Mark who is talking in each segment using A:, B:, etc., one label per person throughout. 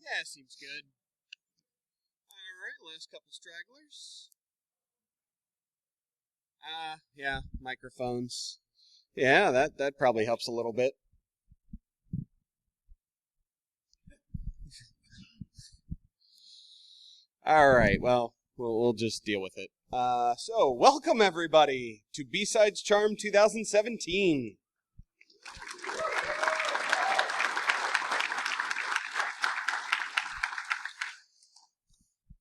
A: Yeah, seems good. All right, last couple stragglers. Yeah, microphones. Yeah, that probably helps a little bit. All right, well, we'll just deal with it. So, welcome everybody to BSidesCharm 2017.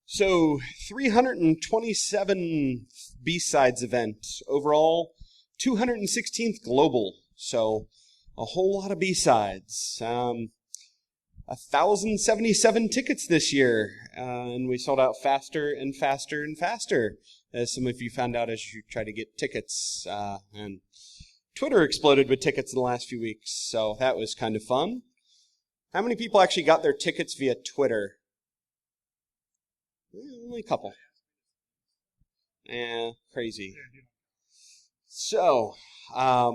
A: So, 327th B-Sides event. Overall, 216th global. So, a whole lot of B-Sides. 1,077 tickets this year. And we sold out faster and faster and faster, as some of you found out as you tried to get tickets. And Twitter exploded with tickets in the last few weeks, so that was kind of fun. How many people actually got their tickets via Twitter? Only a couple. Crazy. So, yeah.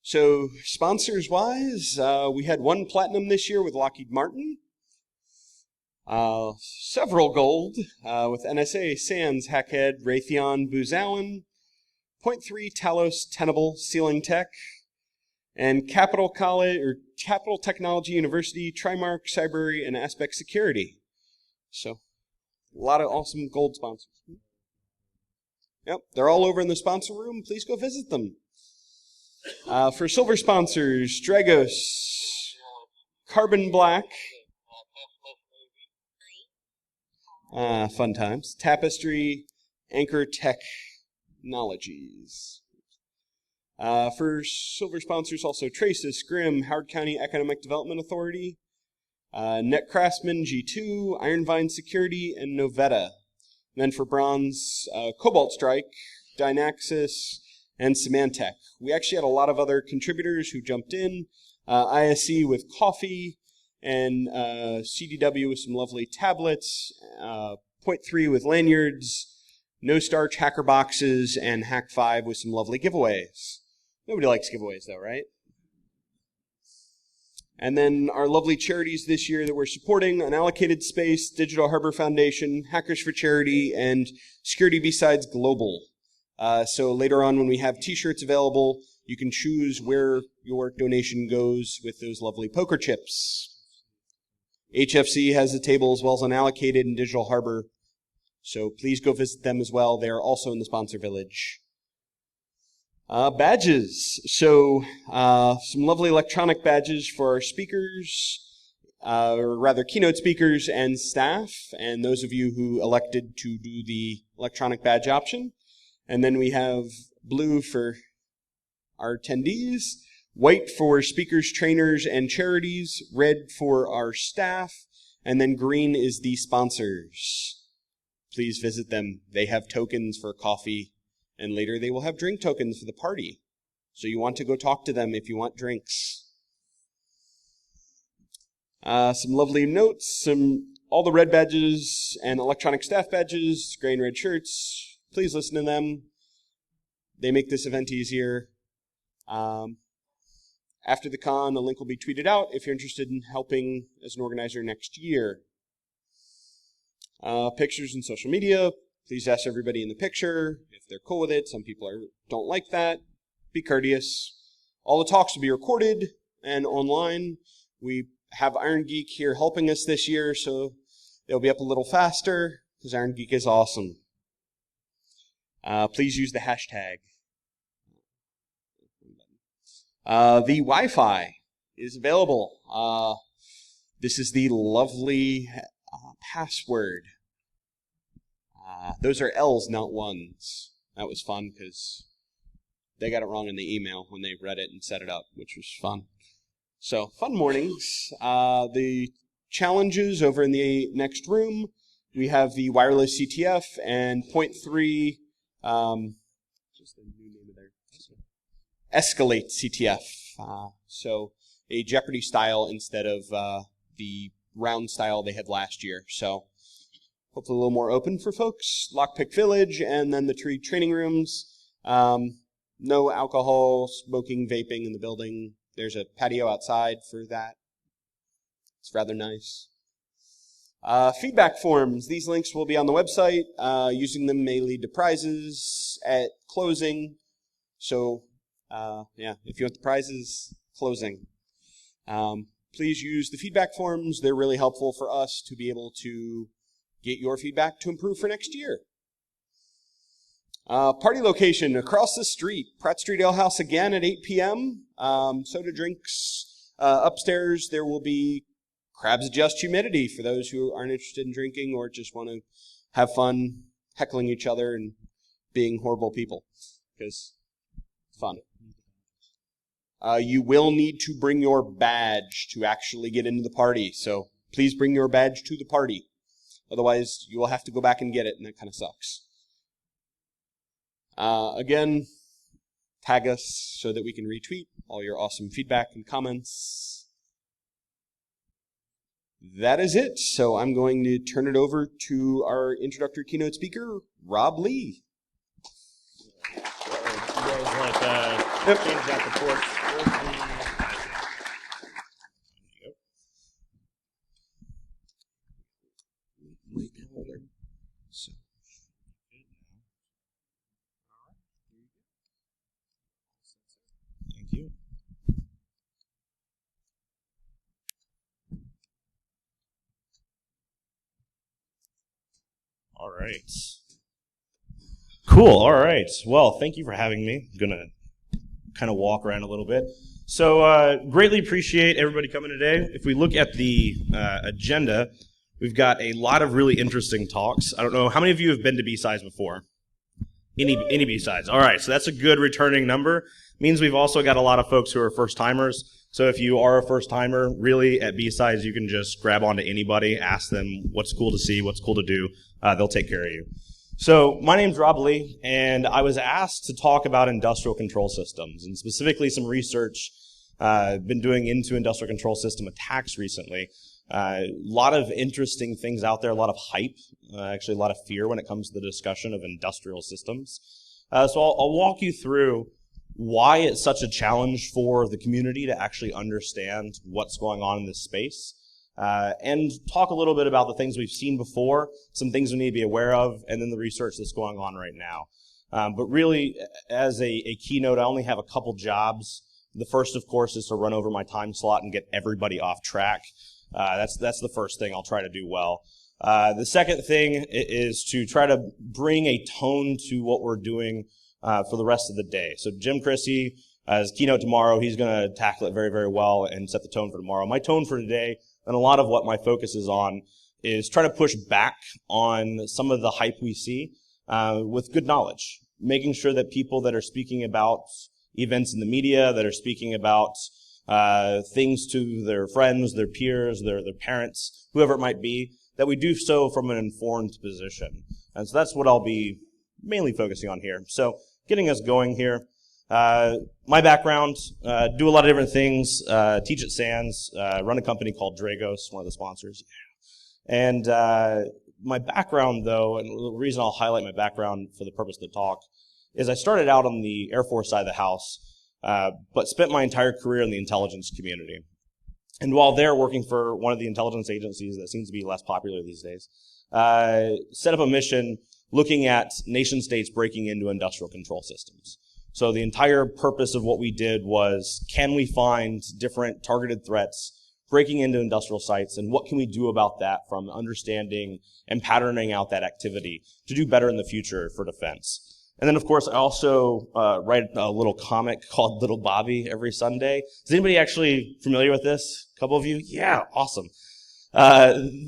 A: So, sponsors-wise, we had one platinum this year with Lockheed Martin. Several gold with NSA, SANS, Hackhead, Raytheon, Booz Allen, Point 3, Talos, Tenable, Sealing Tech, and Capital Technology University, Trimark, Cyber, and Aspect Security. So, a lot of awesome gold sponsors. Yep, they're all over in the sponsor room. Please go visit them. For silver sponsors, Dragos, Carbon Black, fun times, Tapestry, Anchor Technologies. For silver sponsors, also Traces, Grimm, Howard County Economic Development Authority, Net Craftsman, G2, Ironvine Security, and Novetta. And then for bronze, Cobalt Strike, Dynaxis, and Symantec. We actually had a lot of other contributors who jumped in. ISC with coffee, and CDW with some lovely tablets, Point 3 with lanyards, No Starch hacker boxes, and Hack 5 with some lovely giveaways. Nobody likes giveaways though, right? And then our lovely charities this year that we're supporting: Unallocated Space, Digital Harbor Foundation, Hackers for Charity, and Security B-Sides Global. So later on when we have t-shirts available, you can choose where your donation goes with those lovely poker chips. HFC has a table as well as Unallocated and Digital Harbor. So please go visit them as well. They're also in the sponsor village. Badges. So some lovely electronic badges for our speakers, or rather keynote speakers and staff, and those of you who elected to do the electronic badge option. And then we have blue for our attendees, white for speakers, trainers, and charities, red for our staff, and then green is the sponsors. Please visit them. They have tokens for coffee, and later they will have drink tokens for the party. So you want to go talk to them if you want drinks. Some lovely notes, all the red badges and electronic staff badges, gray and red shirts. Please listen to them. They make this event easier. After the con, a link will be tweeted out if you're interested in helping as an organizer next year. Pictures and social media. Please ask everybody in the picture if they're cool with it. Some people don't like that. Be courteous. All the talks will be recorded and online. We have Iron Geek here helping us this year, so they'll be up a little faster because Iron Geek is awesome. Please use the hashtag. The Wi-Fi is available. This is the lovely password. Those are L's, not ones. That was fun because they got it wrong in the email when they read it and set it up, which was fun. So, fun mornings. The challenges over in the next room. We have the wireless CTF and Point 3, just the new name of their Escalate CTF. So a Jeopardy style instead of the round style they had last year. So hopefully a little more open for folks. Lockpick Village, and then the training rooms. No alcohol, smoking, vaping in the building. There's a patio outside for that. It's rather nice. Feedback forms. These links will be on the website. Using them may lead to prizes at closing. So, if you want the prizes, closing. Please use the feedback forms. They're really helpful for us to be able to get your feedback to improve for next year. Party location across the street, Pratt Street Ale House again at 8 p.m. Soda drinks. Upstairs there will be Crabs Adjust Humidity for those who aren't interested in drinking or just want to have fun heckling each other and being horrible people, because it's fun. You will need to bring your badge to actually get into the party, so please bring your badge to the party. Otherwise, you will have to go back and get it, and that kind of sucks. Again, tag us so that we can retweet all your awesome feedback and comments. That is it. So I'm going to turn it over to our introductory keynote speaker, Rob Lee.
B: You guys change that to ports. Thank you. All right. Cool. All right. Well, thank you for having me. I'm going to kind of walk around a little bit. So greatly appreciate everybody coming today. If we look at the agenda, we've got a lot of really interesting talks. I don't know, how many of you have been to BSides before? Any BSides. All right, so that's a good returning number. Means we've also got a lot of folks who are first-timers. So if you are a first-timer, really, at BSides, you can just grab onto anybody, ask them what's cool to see, what's cool to do. They'll take care of you. So my name's Rob Lee, and I was asked to talk about industrial control systems, and specifically some research I've been doing into industrial control system attacks recently. A lot of interesting things out there, a lot of hype, actually a lot of fear when it comes to the discussion of industrial systems. So I'll walk you through why it's such a challenge for the community to actually understand what's going on in this space, and talk a little bit about the things we've seen before, some things we need to be aware of, and then the research that's going on right now. But really, as a keynote, I only have a couple jobs. The first, of course, is to run over my time slot and get everybody off track. That's the first thing I'll try to do well. The second thing is to try to bring a tone to what we're doing for the rest of the day. So Jim Chrissy, as keynote tomorrow, he's going to tackle it very, very well and set the tone for tomorrow. My tone for today, and a lot of what my focus is on, is try to push back on some of the hype we see with good knowledge, making sure that people that are speaking about events in the media, that are speaking about things to their friends, their peers, their parents, whoever it might be, that we do so from an informed position. And so that's what I'll be mainly focusing on here. So getting us going here, my background, do a lot of different things, teach at SANS, run a company called Dragos, one of the sponsors. And my background, though, and the reason I'll highlight my background for the purpose of the talk, is I started out on the Air Force side of the house, but spent my entire career in the intelligence community. And while there working for one of the intelligence agencies that seems to be less popular these days, set up a mission looking at nation states breaking into industrial control systems. So the entire purpose of what we did was, can we find different targeted threats breaking into industrial sites, and what can we do about that from understanding and patterning out that activity to do better in the future for defense. And then, of course, I also write a little comic called Little Bobby every Sunday. Is anybody actually familiar with this? A couple of you? Yeah, awesome.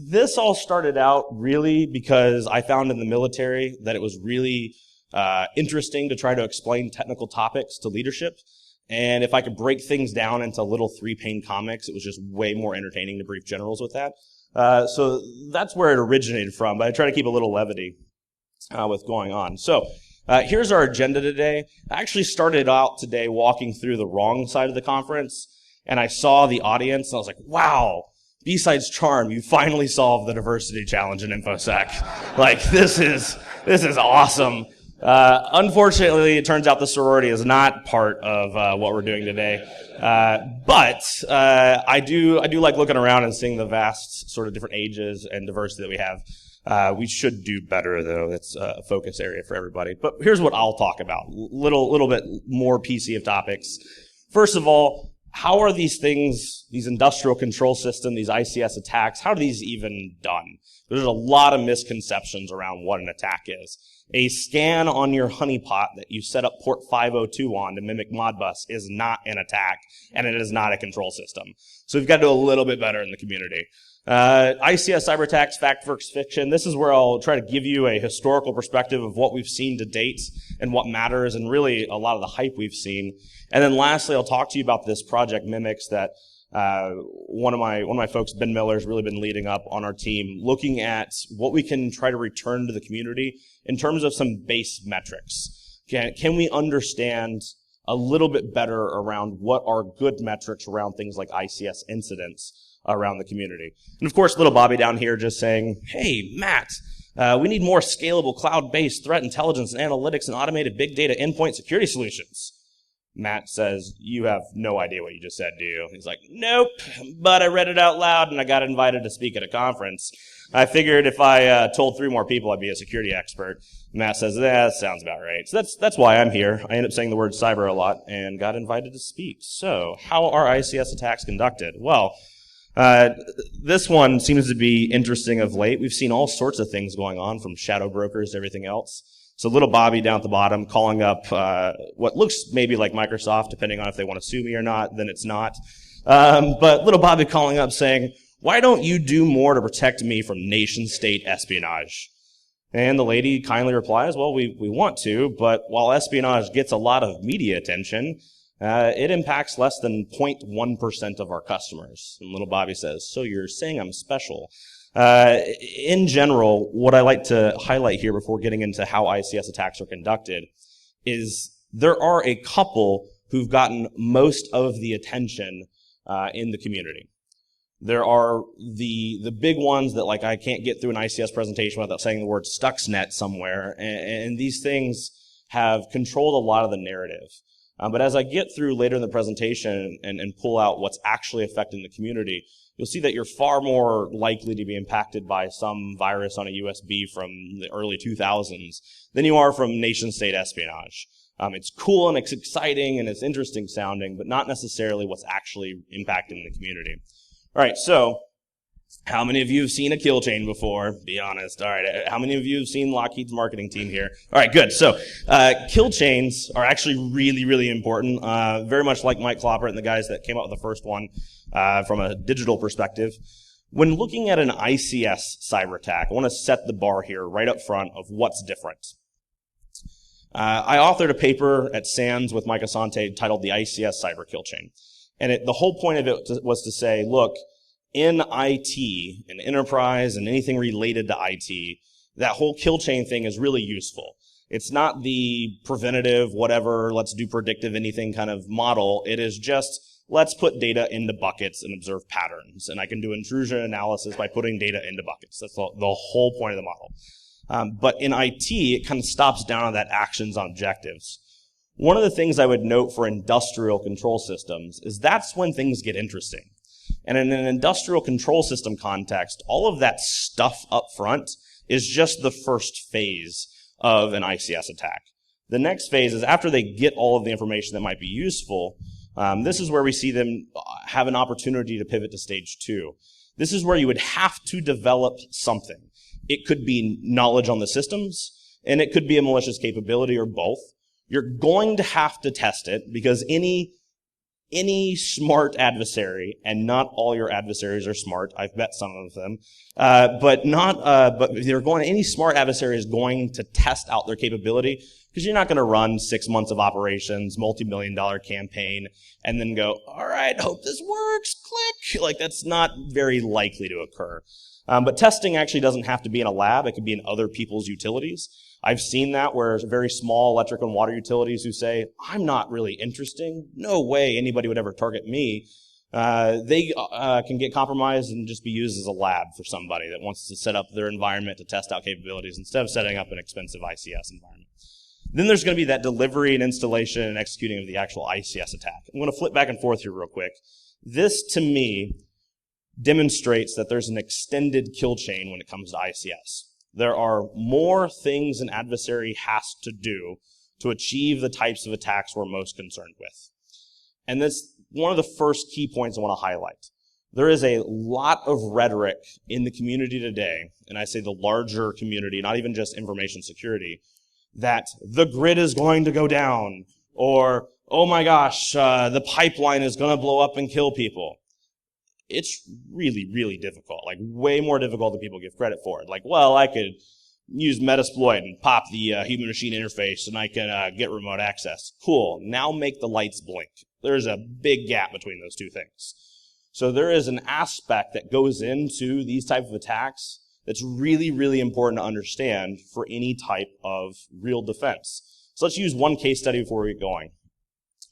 B: This all started out really because I found in the military that it was really interesting to try to explain technical topics to leadership. And if I could break things down into little 3-pane comics, it was just way more entertaining to brief generals with that. So that's where it originated from, but I try to keep a little levity with going on. So here's our agenda today. I actually started out today walking through the wrong side of the conference, and I saw the audience, and I was like, wow, BSidesCharm, you finally solved the diversity challenge in InfoSec. Like, this is awesome. Unfortunately, it turns out the sorority is not part of what we're doing today. But I do like looking around and seeing the vast sort of different ages and diversity that we have. We should do better, though. It's a focus area for everybody. But here's what I'll talk about. Little bit more PC of topics. First of all, how are these things, these industrial control systems, these ICS attacks, how are these even done? There's a lot of misconceptions around what an attack is. A scan on your honeypot that you set up port 502 on to mimic Modbus is not an attack, and it is not a control system. So we've got to do a little bit better in the community. ICS cyber attacks, fact versus fiction. This is where I'll try to give you a historical perspective of what we've seen to date and what matters, and really a lot of the hype we've seen. And then lastly, I'll talk to you about this project Mimics that one of my folks, Ben Miller, has really been leading up on our team, looking at what we can try to return to the community in terms of some base metrics. Can we understand a little bit better around what are good metrics around things like ICS incidents around the community? And of course, little Bobby down here just saying, hey, Matt, we need more scalable cloud-based threat intelligence and analytics and automated big data endpoint security solutions. Matt says, you have no idea what you just said, do you? He's like, nope, but I read it out loud and I got invited to speak at a conference. I figured if I told 3 more people I'd be a security expert. Matt says, that sounds about right. So that's why I'm here. I end up saying the word cyber a lot and got invited to speak. So how are ICS attacks conducted? Well, this one seems to be interesting of late. We've seen all sorts of things going on, from shadow brokers to everything else. So little Bobby down at the bottom calling up what looks maybe like Microsoft, depending on if they want to sue me or not, then it's not. But little Bobby calling up saying, why don't you do more to protect me from nation-state espionage? And the lady kindly replies, well, we want to, but while espionage gets a lot of media attention, it impacts less than 0.1% of our customers. And little Bobby says, so you're saying I'm special? In general, what I like to highlight here before getting into how ICS attacks are conducted is there are a couple who've gotten most of the attention in the community. There are the big ones that, like, I can't get through an ICS presentation without saying the word Stuxnet somewhere, and these things have controlled a lot of the narrative. But as I get through later in the presentation and pull out what's actually affecting the community, you'll see that you're far more likely to be impacted by some virus on a USB from the early 2000s than you are from nation-state espionage. It's cool and it's exciting and it's interesting sounding, but not necessarily what's actually impacting the community. All right, so how many of you have seen a kill chain before? Be honest. All right, how many of you have seen Lockheed's marketing team here? All right, good. So kill chains are actually really, really important, very much like Mike Clopper and the guys that came up with the first one from a digital perspective. When looking at an ICS cyber attack, I want to set the bar here right up front of what's different. I authored a paper at SANS with Mike Asante titled The ICS Cyber Kill Chain. And the whole point of it was to say, look, in IT, in enterprise, and anything related to IT, that whole kill chain thing is really useful. It's not the preventative, whatever, let's do predictive anything kind of model. It is just, let's put data into buckets and observe patterns. And I can do intrusion analysis by putting data into buckets. That's the whole point of the model. But in IT, it kind of stops down on that actions on objectives. One of the things I would note for industrial control systems is that's when things get interesting. And in an industrial control system context, all of that stuff up front is just the first phase of an ICS attack. The next phase is after they get all of the information that might be useful, this is where we see them have an opportunity to pivot to stage 2. This is where you would have to develop something. It could be knowledge on the systems, and it could be a malicious capability, or both. You're going to have to test it because any smart adversary, and not all your adversaries are smart. I've met some of them, but any smart adversary is going to test out their capability, because you're not going to run 6 months of operations, multi-million-dollar campaign, and then go, all right, hope this works, click. Like, that's not very likely to occur. But testing actually doesn't have to be in a lab. It could be in other people's utilities. I've seen that where very small electric and water utilities who say, I'm not really interesting. No way anybody would ever target me. They can get compromised and just be used as a lab for somebody that wants to set up their environment to test out capabilities instead of setting up an expensive ICS environment. Then there's going to be that delivery and installation and executing of the actual ICS attack. I'm going to flip back and forth here real quick. This, to me, demonstrates that there's an extended kill chain when it comes to ICS. There are more things an adversary has to do to achieve the types of attacks we're most concerned with. And that's one of the first key points I want to highlight. There is a lot of rhetoric in the community today, and I say the larger community, not even just information security, that the grid is going to go down, or, oh my gosh, the pipeline is going to blow up and kill people. It's really, really difficult, like way more difficult than people give credit for. Like, well, I could use Metasploit and pop the human-machine interface and I can get remote access. Cool. Now make the lights blink. There's a big gap between those two things. So there is an aspect that goes into these type of attacks that's really, really important to understand for any type of real defense. So let's use one case study before we get going.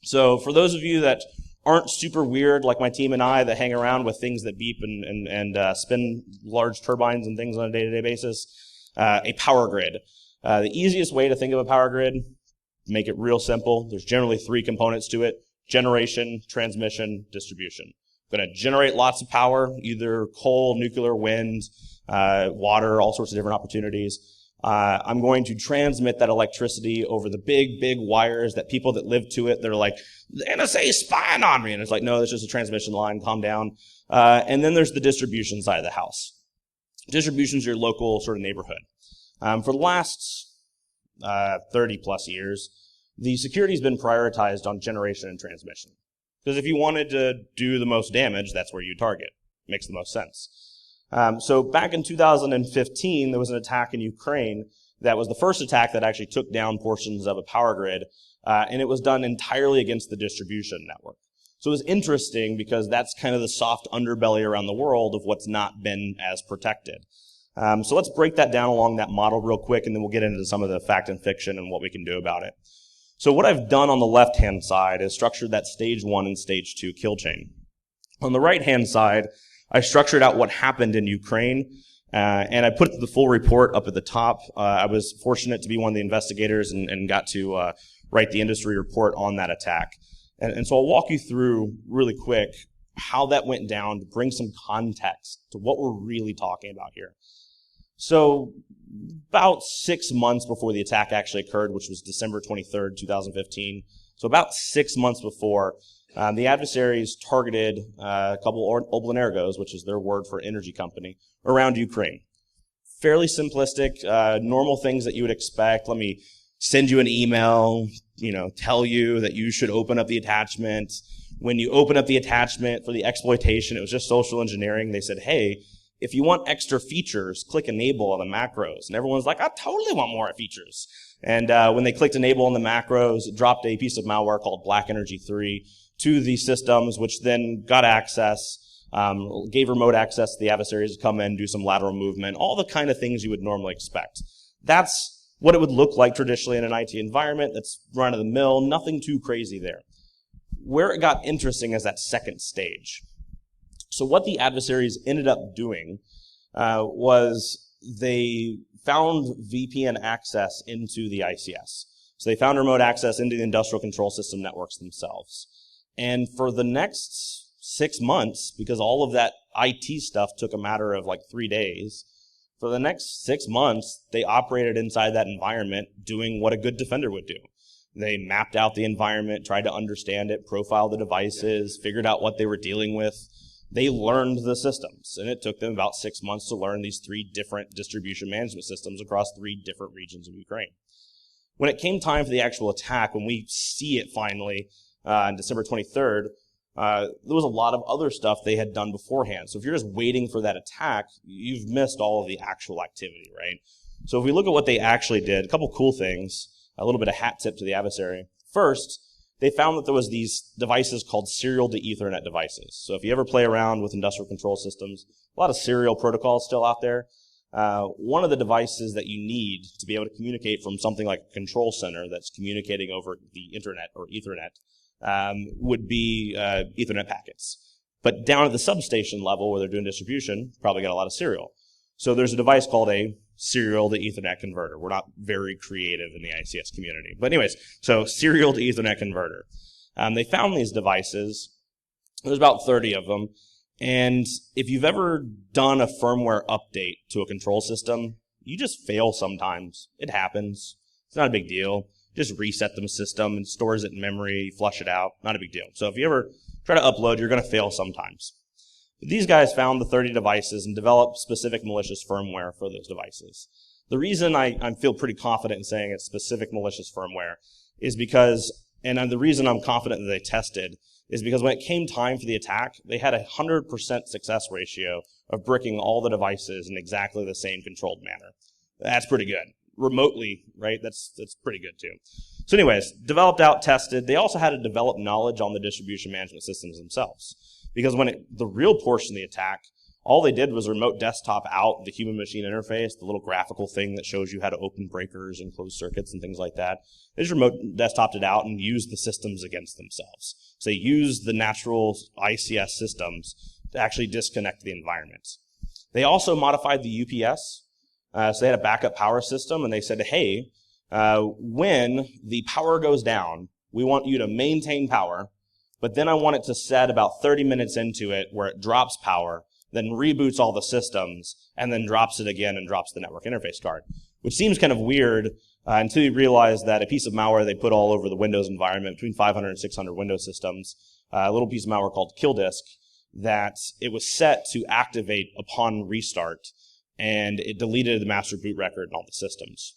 B: So for those of you that aren't super weird like my team and I that hang around with things that beep and spin large turbines and things on a day-to-day basis, a power grid. The easiest way to think of a power grid, make it real simple. There's generally three components to it: generation, transmission, distribution. I'm going to generate lots of power, either coal, nuclear, wind, water, all sorts of different opportunities. I'm going to transmit that electricity over the big, big wires that people that live to it, they're like, the NSA is spying on me. And it's like, no, it's just a transmission line, calm down. And then there's the distribution side of the house. Distribution is your local sort of neighborhood. For the last 30 plus years, the security has been prioritized on generation and transmission. Because if you wanted to do the most damage, that's where you target. Makes the most sense. So back in 2015, there was an attack in Ukraine that was the first attack that actually took down portions of a power grid, and it was done entirely against the distribution network. So it was interesting because that's kind of the soft underbelly around the world of what's not been as protected. So let's break that down along that model real quick, and then we'll get into some of the fact and fiction and what we can do about it. So what I've done on the left-hand side is structured that stage 1 and stage 2 kill chain. On the right-hand side, I structured out what happened in Ukraine, and I put the full report up at the top. I was fortunate to be one of the investigators and got to write the industry report on that attack. And so I'll walk you through really quick how that went down to bring some context to what we're really talking about here. So about 6 months before the attack actually occurred, which was December 23rd, 2015, so about 6 months before, the adversaries targeted a couple Oblenergos, which is their word for energy company, around Ukraine. Fairly simplistic, normal things that you would expect. Let me send you an email, tell you that you should open up the attachment. When you open up the attachment for the exploitation, it was just social engineering. They said, hey, if you want extra features, click enable on the macros. And everyone's like, I totally want more features. And when they clicked enable on the macros, it dropped a piece of malware called Black Energy 3 to the systems, which then got access, gave remote access to the adversaries to come in, do some lateral movement, all the kind of things you would normally expect. That's what it would look like traditionally in an IT environment. That's run of the mill, nothing too crazy there. Where it got interesting is that second stage. So what the adversaries ended up doing was they found VPN access into the ICS. So they found remote access into the industrial control system networks themselves. And for the next 6 months, because all of that IT stuff took a matter of like 3 days, for the next 6 months, they operated inside that environment doing what a good defender would do. They mapped out the environment, tried to understand it, profiled the devices, figured out what they were dealing with. They learned the systems, and it took them about 6 months to learn these 3 different distribution management systems across 3 different regions of Ukraine. When it came time for the actual attack, when we see it finally on December 23rd, there was a lot of other stuff they had done beforehand. So if you're just waiting for that attack, you've missed all of the actual activity, right? So if we look at what they actually did, a couple cool things, a little bit of hat tip to the adversary. First, they found that there was these devices called serial to Ethernet devices. So if you ever play around with industrial control systems, a lot of serial protocols still out there. One of the devices that you need to be able to communicate from something like a control center that's communicating over the internet or Ethernet would be Ethernet packets. But down at the substation level where they're doing distribution, probably got a lot of serial. So there's a device called a serial to Ethernet converter. We're not very creative in the ICS community. But anyways, so serial to Ethernet converter. They found these devices. There's about 30 of them. And if you've ever done a firmware update to a control system, you just fail sometimes. It happens. It's not a big deal. Just reset the system and stores it in memory, flush it out. Not a big deal. So if you ever try to upload, you're going to fail sometimes. But these guys found the 30 devices and developed specific malicious firmware for those devices. The reason I feel pretty confident in saying it's specific malicious firmware is because, and the reason I'm confident that they tested is because when it came time for the attack, they had a 100% success ratio of bricking all the devices in exactly the same controlled manner. That's pretty good. Remotely, right? That's pretty good too. So anyways, developed out, tested. They also had to develop knowledge on the distribution management systems themselves. Because when the real portion of the attack, all they did was remote desktop out the human-machine interface, the little graphical thing that shows you how to open breakers and close circuits and things like that. They just remote desktoped it out and used the systems against themselves. So they used the natural ICS systems to actually disconnect the environment. They also modified the UPS. So they had a backup power system, and they said, hey, when the power goes down, we want you to maintain power, but then I want it to set about 30 minutes into it where it drops power, then reboots all the systems, and then drops it again and drops the network interface card, which seems kind of weird until you realize that a piece of malware they put all over the Windows environment, between 500 and 600 Windows systems, a little piece of malware called Kill Disk, that it was set to activate upon restart, and it deleted the master boot record and all the systems.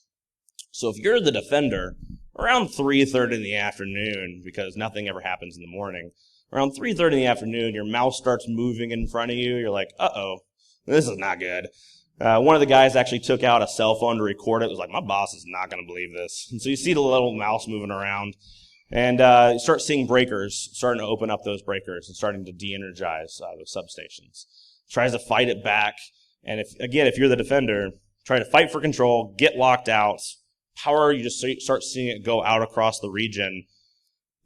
B: So if you're the defender, around 3:30 in the afternoon, because nothing ever happens in the morning, around 3:30 in the afternoon, your mouse starts moving in front of you. You're like, uh-oh, this is not good. One of the guys actually took out a cell phone to record it. It was like, my boss is not going to believe this. And so you see the little mouse moving around, and you start seeing breakers, starting to open up those breakers and starting to de-energize those substations. Tries to fight it back. And if you're the defender, try to fight for control, get locked out. Power, you just start seeing it go out across the region.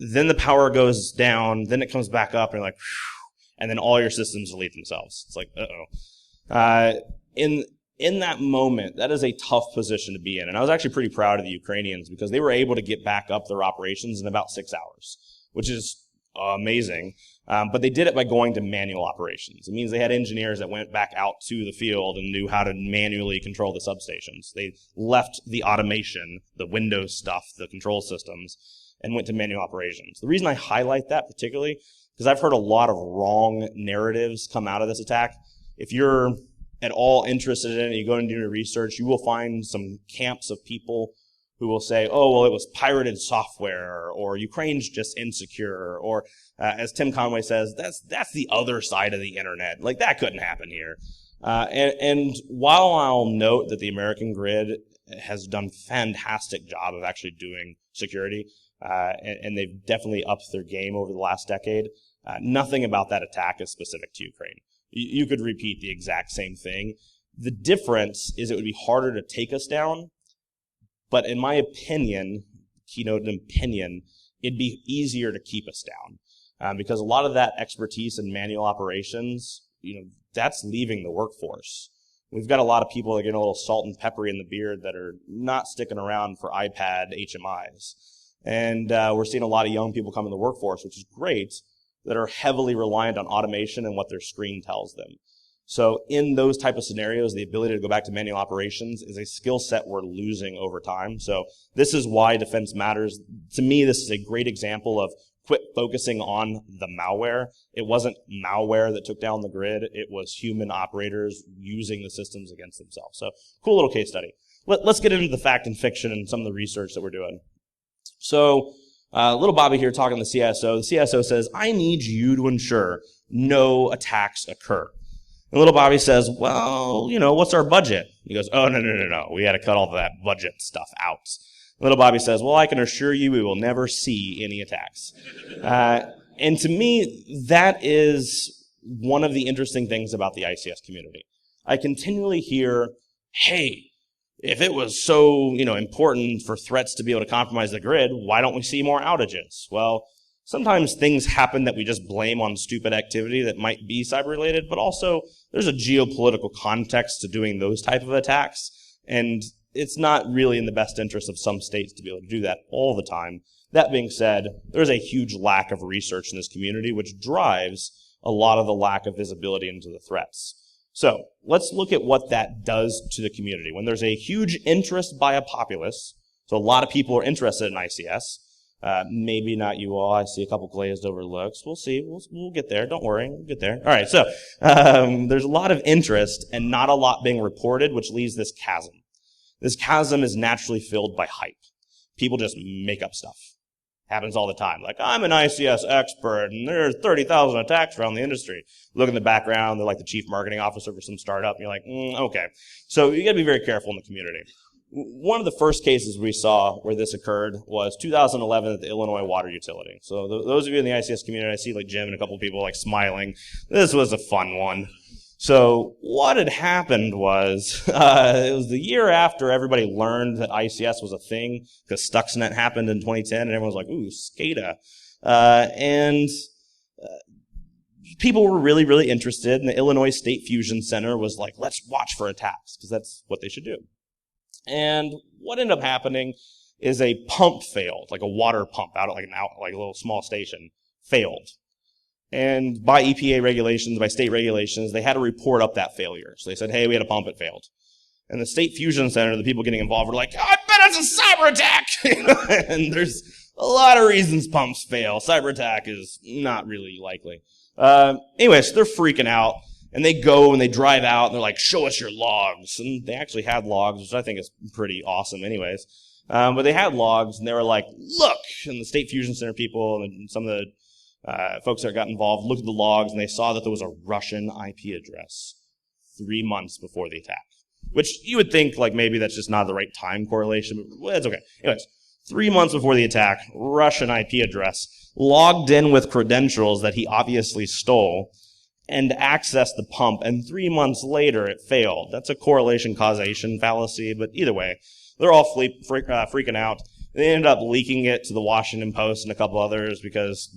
B: Then the power goes down, then it comes back up, and you're like, whew, and then all your systems delete themselves. It's like, uh-oh. In that moment, that is a tough position to be in. And I was actually pretty proud of the Ukrainians because they were able to get back up their operations in about 6 hours, which is amazing. But they did it by going to manual operations. It means they had engineers that went back out to the field and knew how to manually control the substations. They left the automation, the Windows stuff, the control systems, and went to manual operations. The reason I highlight that particularly, because I've heard a lot of wrong narratives come out of this attack. If you're at all interested in it, you go and do your research, you will find some camps of people who will say, oh, well, it was pirated software, or Ukraine's just insecure, or as Tim Conway says, that's the other side of the internet. Like, that couldn't happen here. And while I'll note that the American grid has done a fantastic job of actually doing security, and they've definitely upped their game over the last decade, nothing about that attack is specific to Ukraine. You could repeat the exact same thing. The difference is it would be harder to take us down, but in my opinion, Keynote opinion, it'd be easier to keep us down because a lot of that expertise in manual operations, that's leaving the workforce. We've got a lot of people that get a little salt and peppery in the beard that are not sticking around for iPad HMIs. And we're seeing a lot of young people come in the workforce, which is great, that are heavily reliant on automation and what their screen tells them. So in those type of scenarios, the ability to go back to manual operations is a skill set we're losing over time. So this is why defense matters. To me, this is a great example of quit focusing on the malware. It wasn't malware that took down the grid. It was human operators using the systems against themselves. So cool little case study. Let's get into the fact and fiction and some of the research that we're doing. So little Bobby here talking to the CSO. The CSO says, I need you to ensure no attacks occur. And little Bobby says, well, what's our budget? He goes, oh, no. We had to cut all that budget stuff out. Little Bobby says, well, I can assure you we will never see any attacks. And to me, that is one of the interesting things about the ICS community. I continually hear, hey, if it was so, important for threats to be able to compromise the grid, why don't we see more outages? Well, sometimes things happen that we just blame on stupid activity that might be cyber-related, but also there's a geopolitical context to doing those type of attacks, and it's not really in the best interest of some states to be able to do that all the time. That being said, there's a huge lack of research in this community, which drives a lot of the lack of visibility into the threats. So let's look at what that does to the community. When there's a huge interest by a populace, so a lot of people are interested in ICS, maybe not you all. I see a couple glazed over looks. We'll see. We'll get there. Don't worry. We'll get there. All right. So there's a lot of interest and not a lot being reported, which leaves this chasm. This chasm is naturally filled by hype. People just make up stuff. Happens all the time. Like, I'm an ICS expert, and there are 30,000 attacks around the industry. Look in the background, they're like the chief marketing officer for some startup, and you're like, okay. So you gotta be very careful in the community. One of the first cases we saw where this occurred was 2011 at the Illinois Water Utility. So those of you in the ICS community, I see like Jim and a couple of people like smiling. This was a fun one. So what had happened was, it was the year after everybody learned that ICS was a thing, because Stuxnet happened in 2010, and everyone was like, ooh, SCADA. People were really, really interested, and the Illinois State Fusion Center was like, let's watch for attacks, because that's what they should do. And what ended up happening is a pump failed, like a water pump out at like a little small station, failed. And by EPA regulations, by state regulations, they had to report up that failure. So they said, hey, we had a pump, it failed. And the State Fusion Center, the people getting involved were like, I bet it's a cyber attack! And there's a lot of reasons pumps fail. Cyber attack is not really likely. Anyways, they're freaking out. And they go and they drive out and they're like, show us your logs. And they actually had logs, which I think is pretty awesome anyways. But they had logs and they were like, look! And the State Fusion Center people and some of the folks that got involved looked at the logs and they saw that there was a Russian IP address 3 months before the attack. Which you would think like maybe that's just not the right time correlation, but it's okay. Anyways, 3 months before the attack, Russian IP address, logged in with credentials that he obviously stole and accessed the pump, and 3 months later it failed. That's a correlation causation fallacy, but either way, they're all freaking out. They ended up leaking it to the Washington Post and a couple others because,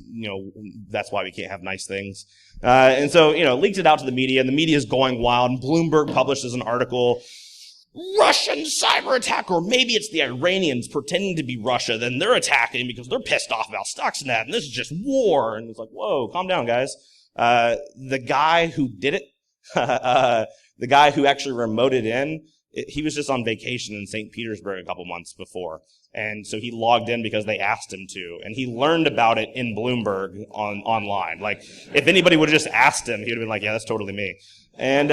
B: that's why we can't have nice things. And so, leaked it out to the media, and the media is going wild, and Bloomberg publishes an article, Russian cyber attack, or maybe it's the Iranians pretending to be Russia, then they're attacking because they're pissed off about Stuxnet, and this is just war. And it's like, whoa, calm down, guys. The guy who did it, the guy who actually remoted in, he was just on vacation in St. Petersburg a couple months before. And so he logged in because they asked him to. And he learned about it in Bloomberg online. Like, if anybody would have just asked him, he would have been like, yeah, that's totally me. And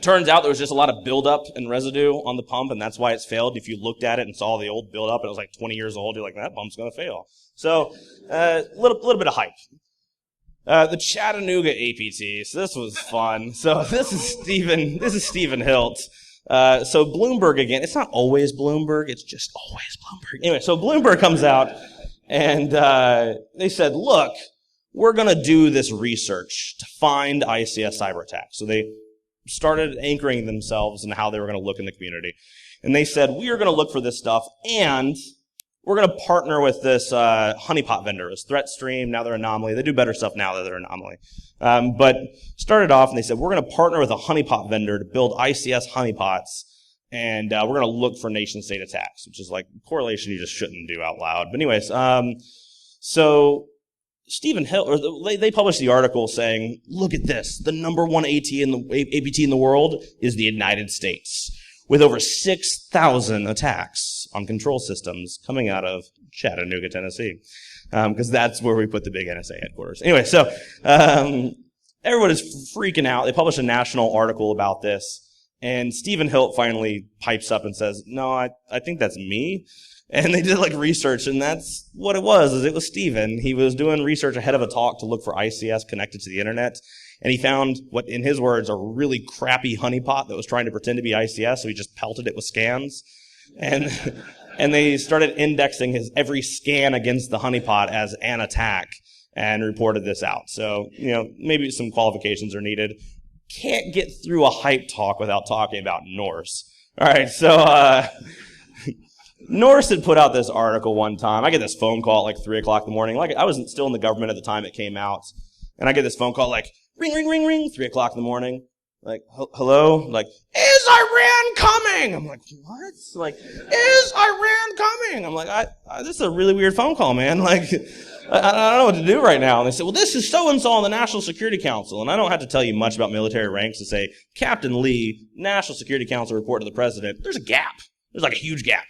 B: turns out there was just a lot of buildup and residue on the pump, and that's why it's failed. If you looked at it and saw the old buildup, and it was like 20 years old, you're like, that pump's going to fail. So little bit of hype. The Chattanooga APT. So this was fun. So this is Stephen Hilt. So Bloomberg again. It's not always Bloomberg. It's just always Bloomberg. Anyway, so Bloomberg comes out and they said, look, we're going to do this research to find ICS cyber attacks. So they started anchoring themselves in how they were going to look in the community. And they said, we are going to look for this stuff, and we're going to partner with this honeypot vendor, this Threatstream. Now they're Anomaly. They do better stuff now that they're Anomaly. But started off and they said, we're going to partner with a honeypot vendor to build ICS honeypots, and we're going to look for nation-state attacks, which is like correlation you just shouldn't do out loud. But anyways, so Stephen Hill, they published the article saying, look at this. The number one APT in the world is the United States, with over 6,000 attacks on control systems coming out of Chattanooga, Tennessee, because that's where we put the big NSA headquarters. Anyway, so everyone is freaking out. They published a national article about this, and Stephen Hilt finally pipes up and says, no, I think that's me. And they did like research, and that's what it was, is it was Stephen. He was doing research ahead of a talk to look for ICS connected to the internet. And he found what, in his words, a really crappy honeypot that was trying to pretend to be ICS, so he just pelted it with scans. And they started indexing his every scan against the honeypot as an attack and reported this out. So, maybe some qualifications are needed. Can't get through a hype talk without talking about Norse. All right, so Norse had put out this article one time. I get this phone call at like 3 o'clock in the morning. Like I wasn't still in the government at the time it came out. And I get this phone call like, ring, ring, ring, ring, 3 o'clock in the morning. Like, hello? Like, is Iran coming? I'm like, what? Like, is Iran coming? I'm like, this is a really weird phone call, man. Like, I don't know what to do right now. And they said, well, this is so-and-so on the National Security Council. And I don't have to tell you much about military ranks to say, Captain Lee, National Security Council report to the president. There's a gap. There's like a huge gap.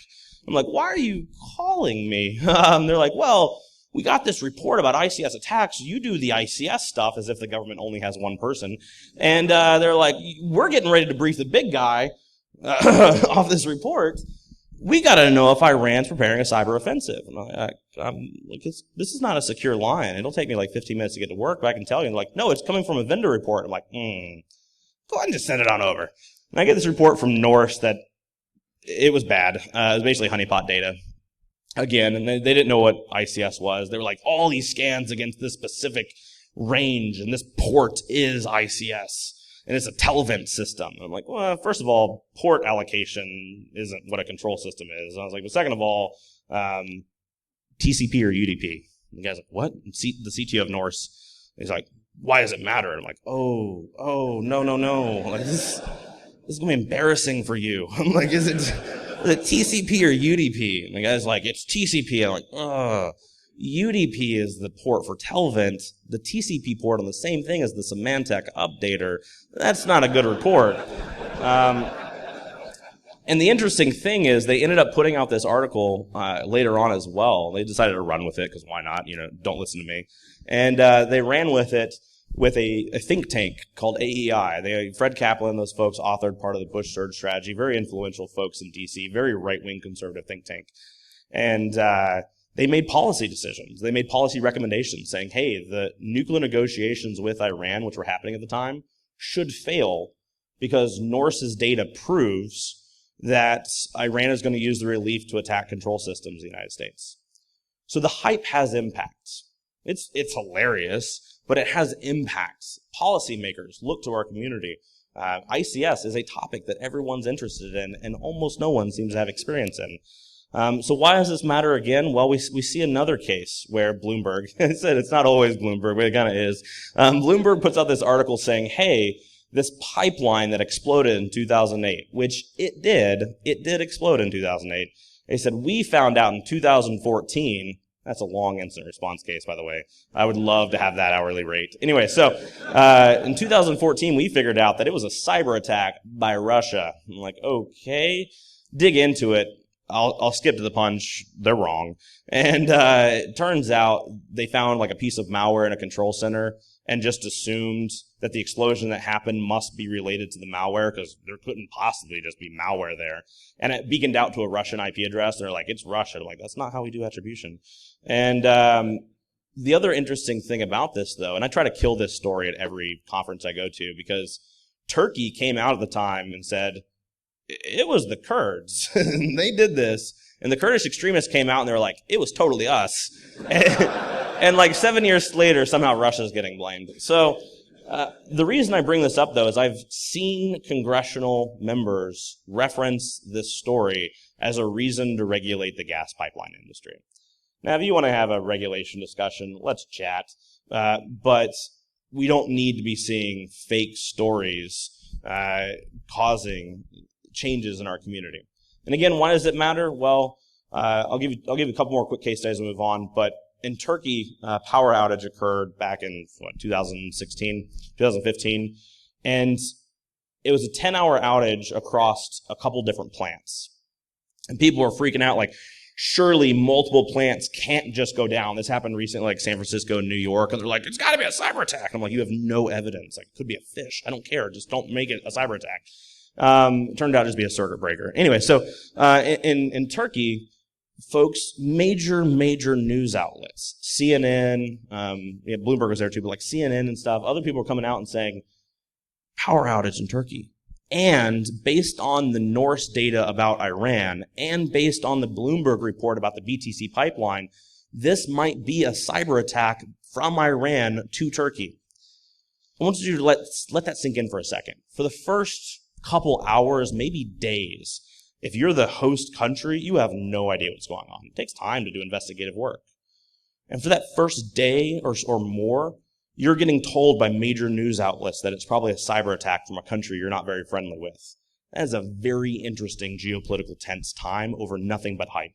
B: I'm like, why are you calling me? They're like, well, we got this report about ICS attacks. You do the ICS stuff as if the government only has one person. And they're like, we're getting ready to brief the big guy off this report. We got to know if Iran's preparing a cyber offensive. And I'm like, this is not a secure line. It'll take me like 15 minutes to get to work, but I can tell you. And they're like, no, it's coming from a vendor report. I'm like, go ahead and just send it on over. And I get this report from Norse that it was bad. It was basically honeypot data. Again, and they didn't know what ICS was. They were like, all these scans against this specific range, and this port is ICS, and it's a telvent system. And I'm like, well, first of all, port allocation isn't what a control system is. And I was like, but second of all, TCP or UDP. And the guy's like, what? And the CTO of Norse, he's like, why does it matter? And I'm like, no. Like, this is going to be embarrassing for you. I'm like, is it TCP or UDP? And the guy's like, it's TCP. I'm like, UDP is the port for telvent. The TCP port on the same thing as the Symantec updater. That's not a good report. And the interesting thing is they ended up putting out this article later on as well. They decided to run with it because why not? Don't listen to me. And they ran with it with a think tank called AEI. Fred Kaplan, those folks authored part of the Bush surge strategy, very influential folks in DC, very right-wing conservative think tank. And they made policy decisions. They made policy recommendations saying, hey, the nuclear negotiations with Iran, which were happening at the time, should fail because Norse's data proves that Iran is going to use the relief to attack control systems in the United States. So the hype has impact. It's hilarious, but it has impacts. Policymakers look to our community. ICS is a topic that everyone's interested in, and almost no one seems to have experience in. So why does this matter again? Well, we see another case where Bloomberg, I said it's not always Bloomberg, but it kind of is. Bloomberg puts out this article saying, hey, this pipeline that exploded in 2008, which it did explode in 2008. They said, we found out in 2014. That's a long incident response case, by the way. I would love to have that hourly rate. Anyway, so in 2014, we figured out that it was a cyber attack by Russia. I'm like, okay, dig into it. I'll skip to the punch. They're wrong. And it turns out they found like a piece of malware in a control center and just assumed that the explosion that happened must be related to the malware because there couldn't possibly just be malware there. And it beaconed out to a Russian IP address. They're like, it's Russia. I'm like, that's not how we do attribution. And the other interesting thing about this, though, and I try to kill this story at every conference I go to because Turkey came out at the time and said, it was the Kurds. And they did this. And the Kurdish extremists came out and they were like, it was totally us. And like 7 years later, somehow Russia's getting blamed. So the reason I bring this up, though, is I've seen congressional members reference this story as a reason to regulate the gas pipeline industry. Now, if you want to have a regulation discussion, let's chat. But we don't need to be seeing fake stories causing changes in our community. And again, why does it matter? Well, I'll give you a couple more quick case studies and move on. But in Turkey, power outage occurred back in 2016, 2015, and it was a 10-hour outage across a couple different plants. And people were freaking out, like, surely multiple plants can't just go down. This happened recently, like San Francisco and New York, and they're like, it's got to be a cyber attack. I'm like, you have no evidence. Like, it could be a fish. I don't care. Just don't make it a cyber attack. It turned out to just be a circuit breaker. Anyway, so in Turkey, folks, major news outlets, CNN, Bloomberg was there too, but like CNN and stuff, other people were coming out and saying, power outage in Turkey. And based on the Norse data about Iran, and based on the Bloomberg report about the BTC pipeline, this might be a cyber attack from Iran to Turkey. I want you to let that sink in for a second. For the first couple hours, maybe days, If you're the host country, you have no idea what's going on. It takes time to do investigative work. And for that first day or more, you're getting told by major news outlets that it's probably a cyber attack from a country you're not very friendly with. That is a very interesting geopolitical tense time over nothing but hype.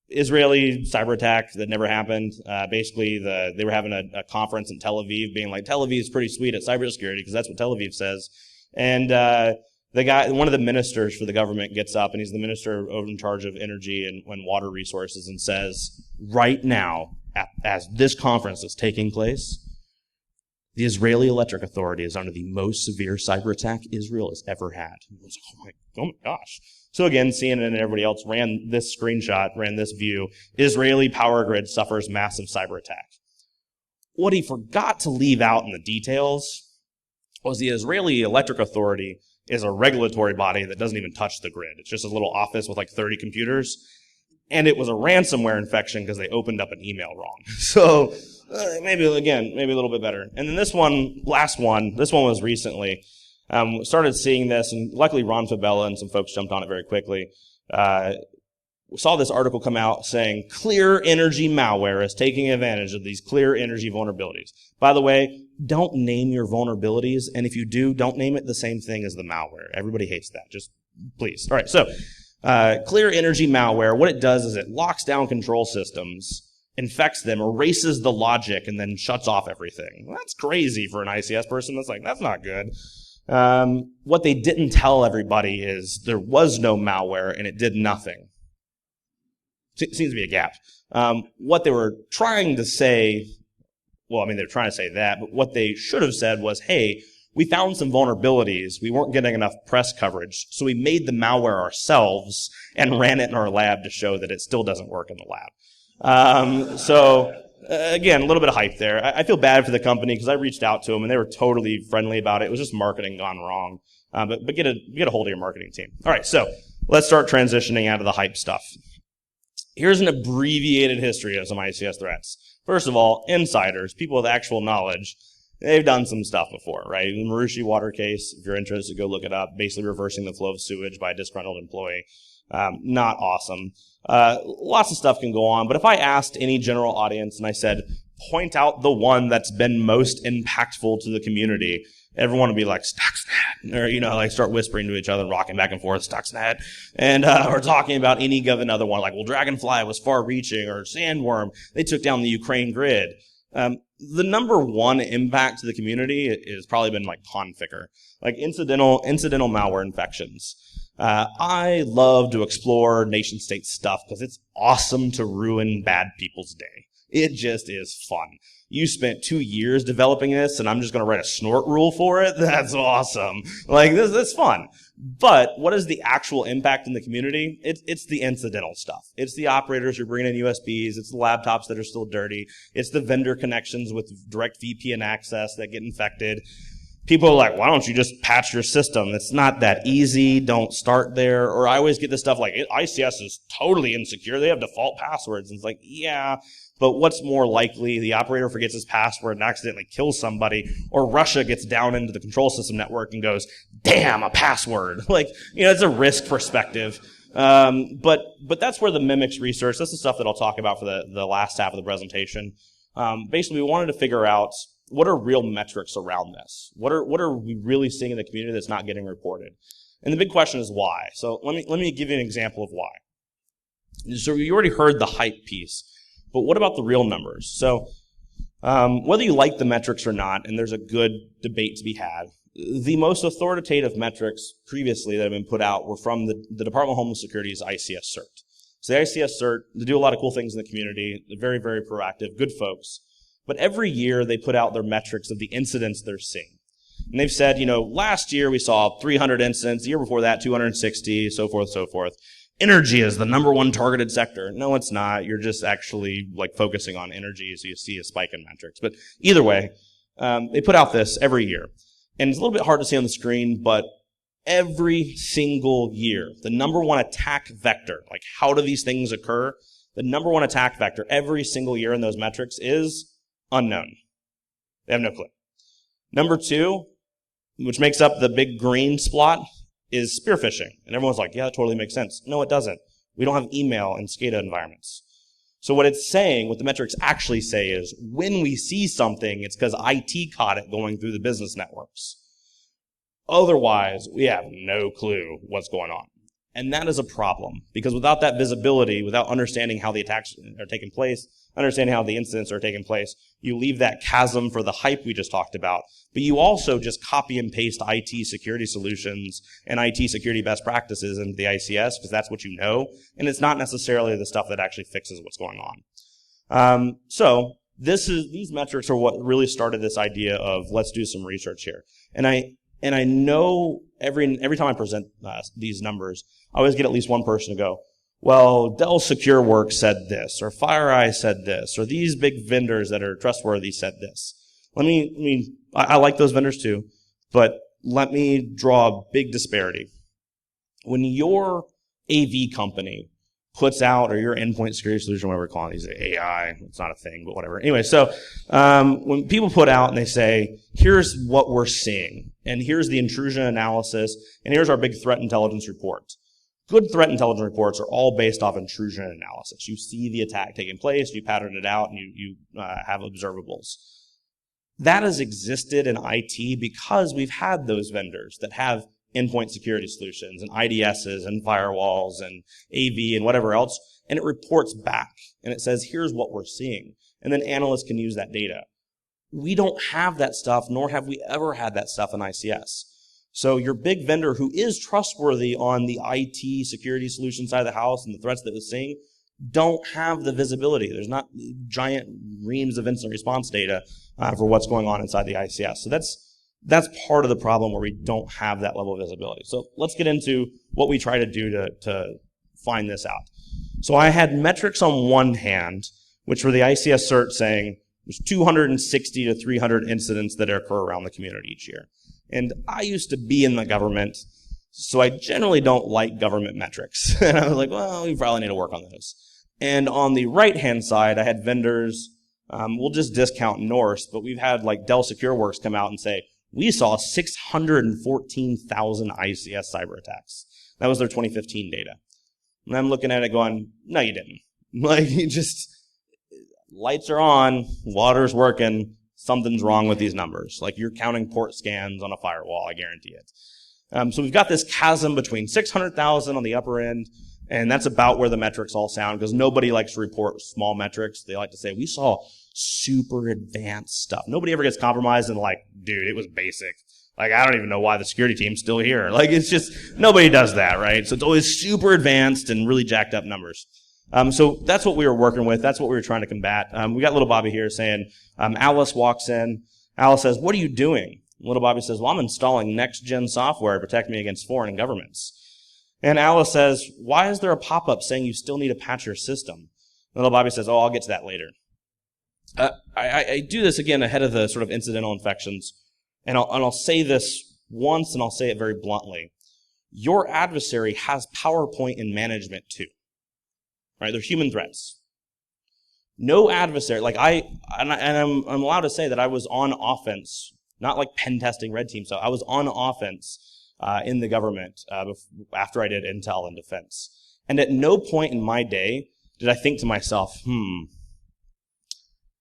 B: Israeli cyber attack that never happened. Basically, they were having a conference in Tel Aviv, being like, Tel Aviv is pretty sweet at cybersecurity because that's what Tel Aviv says. And the guy, one of the ministers for the government, gets up, and he's the minister in charge of energy and water resources, and says, right now, as this conference is taking place, the Israeli Electric Authority is under the most severe cyber attack Israel has ever had. Oh my gosh. So again, CNN and everybody else ran this screenshot, ran this view. Israeli power grid suffers massive cyber attack. What he forgot to leave out in the details was the Israeli Electric Authority is a regulatory body that doesn't even touch the grid. It's just a little office with like 30 computers. And it was a ransomware infection because they opened up an email wrong. So maybe a little bit better. And then this one was recently. Started seeing this, and luckily Ron Fabella and some folks jumped on it very quickly. We saw this article come out saying clear energy malware is taking advantage of these clear energy vulnerabilities. By the way, don't name your vulnerabilities, and if you do, don't name it the same thing as the malware. Everybody hates that. Just please. All right, so clear energy malware, what it does is it locks down control systems, infects them, erases the logic, and then shuts off everything. Well, that's crazy for an ICS person. That's like, that's not good. What they didn't tell everybody is there was no malware and it did nothing. Seems to be a gap. What they were trying to say, they're trying to say that, but what they should have said was, hey, we found some vulnerabilities. We weren't getting enough press coverage, so we made the malware ourselves and ran it in our lab to show that it still doesn't work in the lab. Again, a little bit of hype there. I feel bad for the company because I reached out to them and they were totally friendly about it. It was just marketing gone wrong. But get a hold of your marketing team. All right, so let's start transitioning out of the hype stuff. Here's an abbreviated history of some ICS threats. First of all, insiders, people with actual knowledge, they've done some stuff before, right? The Marushi water case, if you're interested, go look it up. Basically reversing the flow of sewage by a disgruntled employee. Not awesome. Lots of stuff can go on, but if I asked any general audience and I said, point out the one that's been most impactful to the community, everyone would be like, Stuxnet, or, start whispering to each other and rocking back and forth, Stuxnet, and, or talking about any given other one, like, well, Dragonfly was far-reaching, or Sandworm, they took down the Ukraine grid. The number one impact to the community has probably been like Conficker, like incidental malware infections. I love to explore nation-state stuff because it's awesome to ruin bad people's day. It just is fun. You spent 2 years developing this, and I'm just going to write a snort rule for it? That's awesome. Like, this fun. But what is the actual impact in the community? It's the incidental stuff. It's the operators who are bringing in USBs. It's the laptops that are still dirty. It's the vendor connections with direct VPN access that get infected. People are like, why don't you just patch your system? It's not that easy. Don't start there. Or I always get this stuff like, ICS is totally insecure. They have default passwords. And it's like, yeah, but what's more likely? The operator forgets his password and accidentally kills somebody, or Russia gets down into the control system network and goes, damn, a password. It's a risk perspective. But that's where the mimics research, that's the stuff that I'll talk about for the last half of the presentation. Basically, we wanted to figure out what are real metrics around this? What are we really seeing in the community that's not getting reported? And the big question is why. So let me give you an example of why. So you already heard the hype piece, but what about the real numbers? So whether you like the metrics or not, and there's a good debate to be had, the most authoritative metrics previously that have been put out were from the Department of Homeland Security's ICS CERT. So the ICS CERT, they do a lot of cool things in the community. They're very, very proactive, good folks. But every year they put out their metrics of the incidents they're seeing. And they've said, last year we saw 300 incidents, the year before that 260, so forth, so forth. Energy is the number one targeted sector. No, it's not. You're just actually focusing on energy, so you see a spike in metrics. But either way, they put out this every year. And it's a little bit hard to see on the screen, but every single year, the number one attack vector, like how do these things occur? The number one attack vector every single year in those metrics is unknown. They have no clue. Number two, which makes up the big green splot, is spear phishing. And everyone's like, yeah, that totally makes sense. No, it doesn't. We don't have email in SCADA environments. So what it's saying, what the metrics actually say is, when we see something, it's because IT caught it going through the business networks. Otherwise, we have no clue what's going on. And that is a problem, because without that visibility, without understanding how the attacks are taking place, understanding how the incidents are taking place, you leave that chasm for the hype we just talked about, but you also just copy and paste IT security solutions and IT security best practices into the ICS, because that's what you know, and it's not necessarily the stuff that actually fixes what's going on. So these metrics are what really started this idea of let's do some research here. And I know every time I present these numbers, I always get at least one person to go, well, Dell SecureWorks said this, or FireEye said this, or these big vendors that are trustworthy said this. I like those vendors too, but let me draw a big disparity. When your AV company puts out, or your endpoint security solution, whatever we're calling these, AI, it's not a thing, but whatever. Anyway, so when people put out and they say, here's what we're seeing, and here's the intrusion analysis, and here's our big threat intelligence report. Good threat intelligence reports are all based off intrusion analysis. You see the attack taking place, you pattern it out, and you have observables. That has existed in IT because we've had those vendors that have endpoint security solutions and IDSs and firewalls and AV and whatever else, and it reports back, and it says, here's what we're seeing. And then analysts can use that data. We don't have that stuff, nor have we ever had that stuff in ICS. So your big vendor who is trustworthy on the IT security solution side of the house and the threats that it's seeing don't have the visibility. There's not giant reams of incident response data for what's going on inside the ICS. So that's part of the problem where we don't have that level of visibility. So let's get into what we try to do to find this out. So I had metrics on one hand, which were the ICS cert saying there's 260 to 300 incidents that occur around the community each year. And I used to be in the government, so I generally don't like government metrics. And I was like, well, we probably need to work on those. And on the right-hand side, I had vendors, we'll just discount Norse, but we've had like Dell SecureWorks come out and say, we saw 614,000 ICS cyber attacks. That was their 2015 data. And I'm looking at it going, no, you didn't. Like, you just, lights are on, water's working, something's wrong with these numbers. Like, you're counting port scans on a firewall, I guarantee it. So we've got this chasm between 600,000 on the upper end, and that's about where the metrics all sound, because nobody likes to report small metrics. They like to say, we saw super advanced stuff. Nobody ever gets compromised and like, dude, it was basic. Like, I don't even know why the security team's still here. Like, it's just, nobody does that, right? So it's always super advanced and really jacked up numbers. So that's what we were working with. That's what we were trying to combat. We got little Bobby here saying, Alice walks in. Alice says, what are you doing? Little Bobby says, well, I'm installing next-gen software to protect me against foreign governments. And Alice says, why is there a pop-up saying you still need to patch your system? Little Bobby says, oh, I'll get to that later. I do this again ahead of the sort of incidental infections, and I'll say this once, and I'll say it very bluntly. Your adversary has PowerPoint in management too, right? They're human threats. No adversary, like I'm allowed to say that I was on offense, not like pen testing red team stuff. I was on offense in the government after I did intel and defense, and at no point in my day did I think to myself,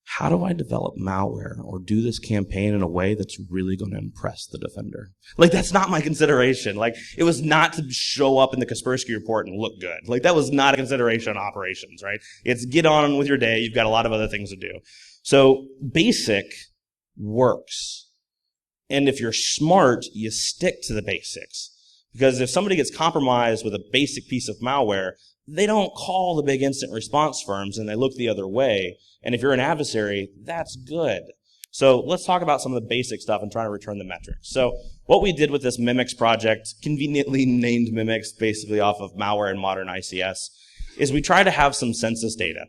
B: how do I develop malware or do this campaign in a way that's really going to impress the defender? Like, that's not my consideration. Like, it was not to show up in the Kaspersky report and look good. Like, that was not a consideration on operations, right? It's get on with your day. You've got a lot of other things to do. So basic works. And if you're smart, you stick to the basics. Because if somebody gets compromised with a basic piece of malware, they don't call the big instant response firms and they look the other way. And if you're an adversary, that's good. So let's talk about some of the basic stuff and try to return the metrics. So what we did with this Mimics project, conveniently named Mimics, basically off of malware and modern ICS, is we try to have some census data.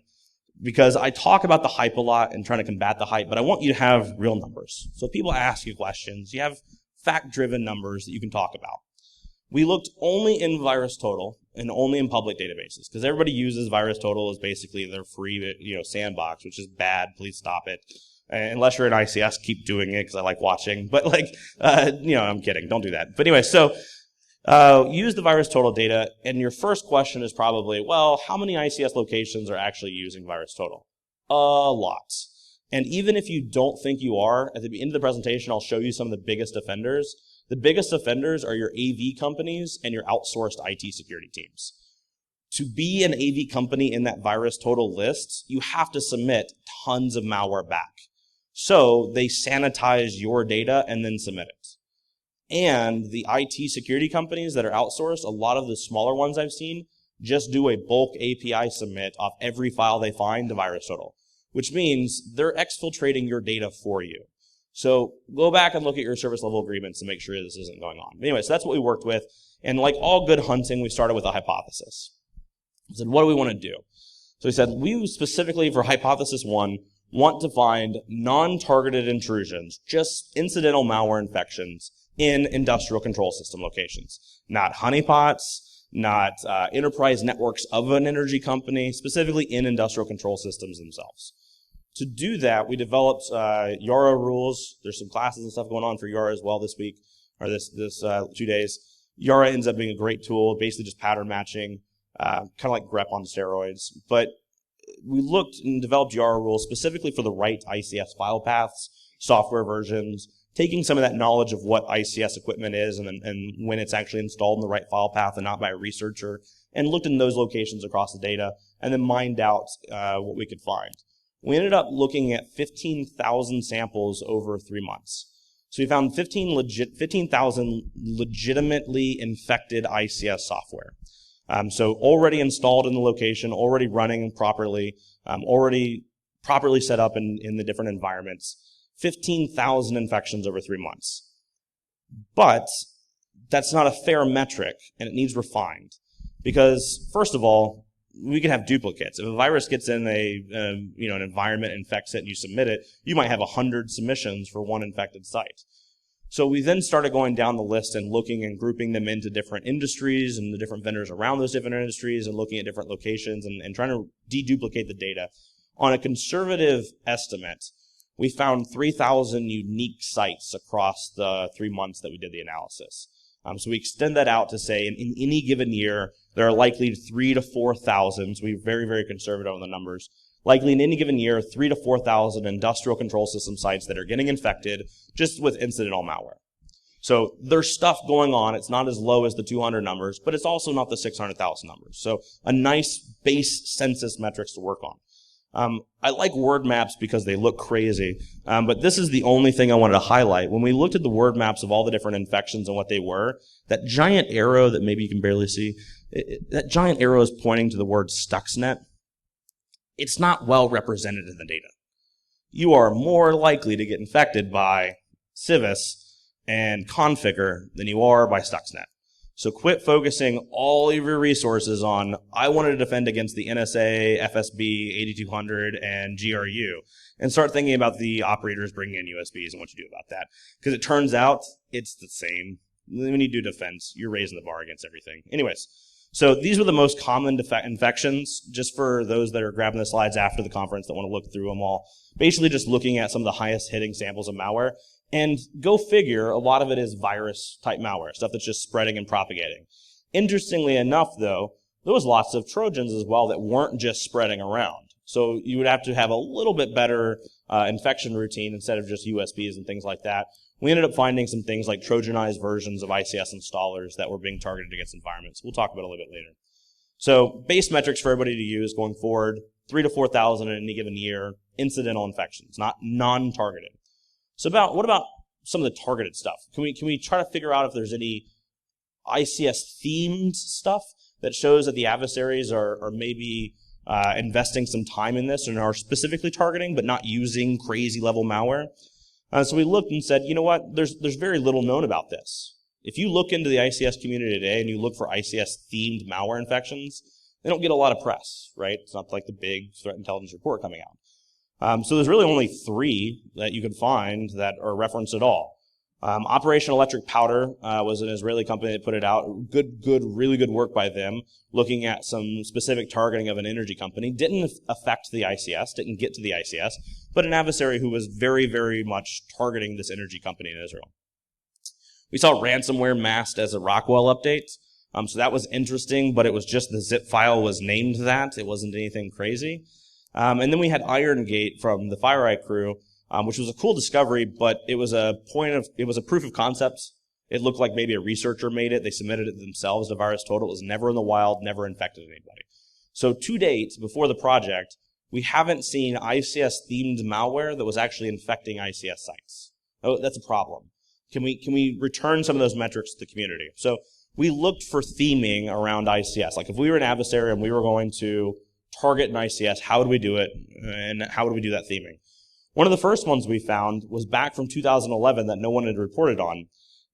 B: Because I talk about the hype a lot and trying to combat the hype, but I want you to have real numbers. So people ask you questions. You have fact-driven numbers that you can talk about. We looked only in VirusTotal and only in public databases, because everybody uses VirusTotal as basically their free, sandbox, which is bad. Please stop it. Unless you're in ICS, keep doing it because I like watching. But I'm kidding. Don't do that. But anyway, so use the virus total data, and your first question is probably, well, how many ICS locations are actually using virus total? A lot. And even if you don't think you are, at the end of the presentation, I'll show you some of the biggest offenders. The biggest offenders are your AV companies and your outsourced IT security teams. To be an AV company in that virus total list, you have to submit tons of malware back. So they sanitize your data and then submit it. And the IT security companies that are outsourced, a lot of the smaller ones I've seen, just do a bulk API submit off every file they find to virus total, which means they're exfiltrating your data for you. So go back and look at your service level agreements to make sure this isn't going on. Anyway, so that's what we worked with. And like all good hunting, we started with a hypothesis. We said, what do we want to do? So we said, we specifically for hypothesis 1 want to find non-targeted intrusions, just incidental malware infections in industrial control system locations. Not honeypots, not enterprise networks of an energy company, specifically in industrial control systems themselves. To do that, we developed Yara rules. There's some classes and stuff going on for Yara as well this week, or this 2 days. Yara ends up being a great tool, basically just pattern matching, kind of like grep on steroids. But we looked and developed Yara rules specifically for the right ICS file paths, software versions, taking some of that knowledge of what ICS equipment is and when it's actually installed in the right file path and not by a researcher, and looked in those locations across the data, and then mined out what we could find. We ended up looking at 15,000 samples over 3 months. So we found 15,000 legitimately infected ICS software. So already installed in the location, already running properly, already properly set up in the different environments. 15,000 infections over 3 months. But that's not a fair metric, and it needs refined. Because, first of all, we can have duplicates. If a virus gets in an environment, infects it, and you submit it, you might have 100 submissions for one infected site. So we then started going down the list and looking and grouping them into different industries and the different vendors around those different industries and looking at different locations and trying to deduplicate the data. On a conservative estimate, we found 3,000 unique sites across the 3 months that we did the analysis. So we extend that out to say in any given year, there are likely 3,000 to 4,000, so we're very, very conservative on the numbers, likely in any given year, 3,000 to 4,000 industrial control system sites that are getting infected just with incidental malware. So there's stuff going on. It's not as low as the 200 numbers, but it's also not the 600,000 numbers. So a nice base census metrics to work on. I like word maps because they look crazy, but this is the only thing I wanted to highlight. When we looked at the word maps of all the different infections and what they were, that giant arrow that maybe you can barely see, that giant arrow is pointing to the word Stuxnet. It's not well represented in the data. You are more likely to get infected by Civis and Configure than you are by Stuxnet. So quit focusing all of your resources on, I want to defend against the NSA, FSB, 8200, and GRU, and start thinking about the operators bringing in USBs and what you do about that. Because it turns out it's the same. When you do defense, you're raising the bar against everything. Anyways, so these were the most common infections, just for those that are grabbing the slides after the conference that want to look through them all. Basically just looking at some of the highest hitting samples of malware. And go figure, a lot of it is virus-type malware, stuff that's just spreading and propagating. Interestingly enough, though, there was lots of Trojans as well that weren't just spreading around. So you would have to have a little bit better infection routine instead of just USBs and things like that. We ended up finding some things like Trojanized versions of ICS installers that were being targeted against environments. We'll talk about it a little bit later. So base metrics for everybody to use going forward, 3,000 to 4,000 in any given year, incidental infections, not non-targeted. So what about some of the targeted stuff? Can we try to figure out if there's any ICS-themed stuff that shows that the adversaries are maybe investing some time in this and are specifically targeting but not using crazy-level malware? So we looked and said, you know what? There's very little known about this. If you look into the ICS community today and you look for ICS-themed malware infections, they don't get a lot of press, right? It's not like the big threat intelligence report coming out. So there's really only 3 that you can find that are referenced at all. Operation Electric Powder was an Israeli company that put it out. Really good work by them, looking at some specific targeting of an energy company. Didn't affect the ICS, didn't get to the ICS, but an adversary who was very, very much targeting this energy company in Israel. We saw ransomware masked as a Rockwell update. So that was interesting, but it was just the zip file was named that. It wasn't anything crazy. And then we had Irongate from the FireEye crew, which was a cool discovery, but it was a proof of concept. It looked like maybe a researcher made it. They submitted it themselves to VirusTotal. It was never in the wild, never infected anybody. So to date, before the project, we haven't seen ICS-themed malware that was actually infecting ICS sites. Oh, that's a problem. Can we return some of those metrics to the community? So we looked for theming around ICS. Like if we were an adversary and we were going to target an ICS, how would we do it, and how would we do that theming? One of the first ones we found was back from 2011 that no one had reported on.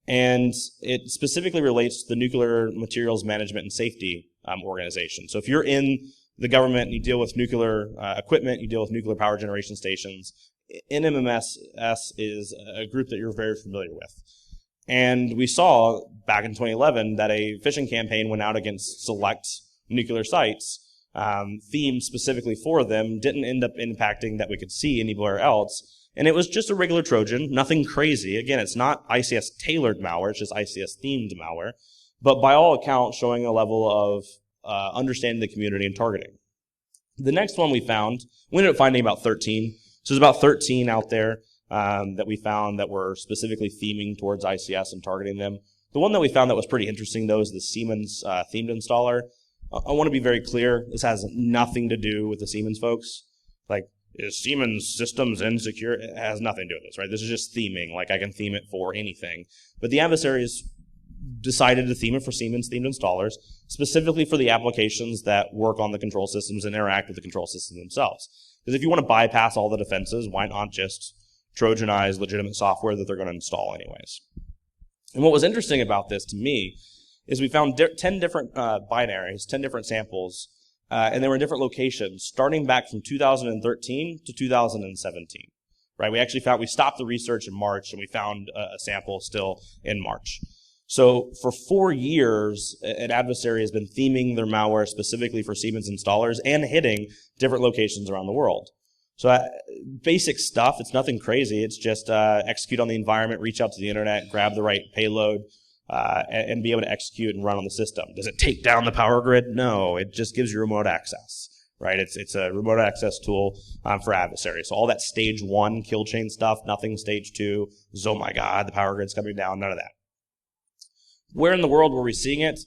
B: And it specifically relates to the Nuclear Materials Management and Safety organization. So if you're in the government and you deal with nuclear equipment, you deal with nuclear power generation stations, NMMS is a group that you're very familiar with. And we saw back in 2011 that a phishing campaign went out against select nuclear sites, themed specifically for them, didn't end up impacting that we could see anywhere else. And it was just a regular Trojan, nothing crazy. Again, it's not ICS-tailored malware, it's just ICS-themed malware. But by all accounts, showing a level of understanding the community and targeting. The next one we found, we ended up finding about 13. So there's about 13 out there that we found that were specifically theming towards ICS and targeting them. The one that we found that was pretty interesting, though, is the Siemens themed installer. I want to be very clear, this has nothing to do with the Siemens folks. Like, is Siemens systems insecure? It has nothing to do with this, right? This is just theming. Like, I can theme it for anything. But the adversaries decided to theme it for Siemens themed installers, specifically for the applications that work on the control systems and interact with the control systems themselves. Because if you want to bypass all the defenses, why not just Trojanize legitimate software that they're going to install anyways? And what was interesting about this to me is we found 10 different binaries, 10 different samples, and they were in different locations, starting back from 2013 to 2017. Right? We stopped the research in March, and we found a sample still in March. So for 4 years, an adversary has been theming their malware specifically for Siemens installers and hitting different locations around the world. So basic stuff, it's nothing crazy. It's just execute on the environment, reach out to the internet, grab the right payload, and be able to execute and run on the system. Does it take down the power grid? No, it just gives you remote access, right? It's a remote access tool for adversaries. So all that stage 1 kill chain stuff, nothing stage 2, oh my God, the power grid's coming down, none of that. Where in the world were we seeing it?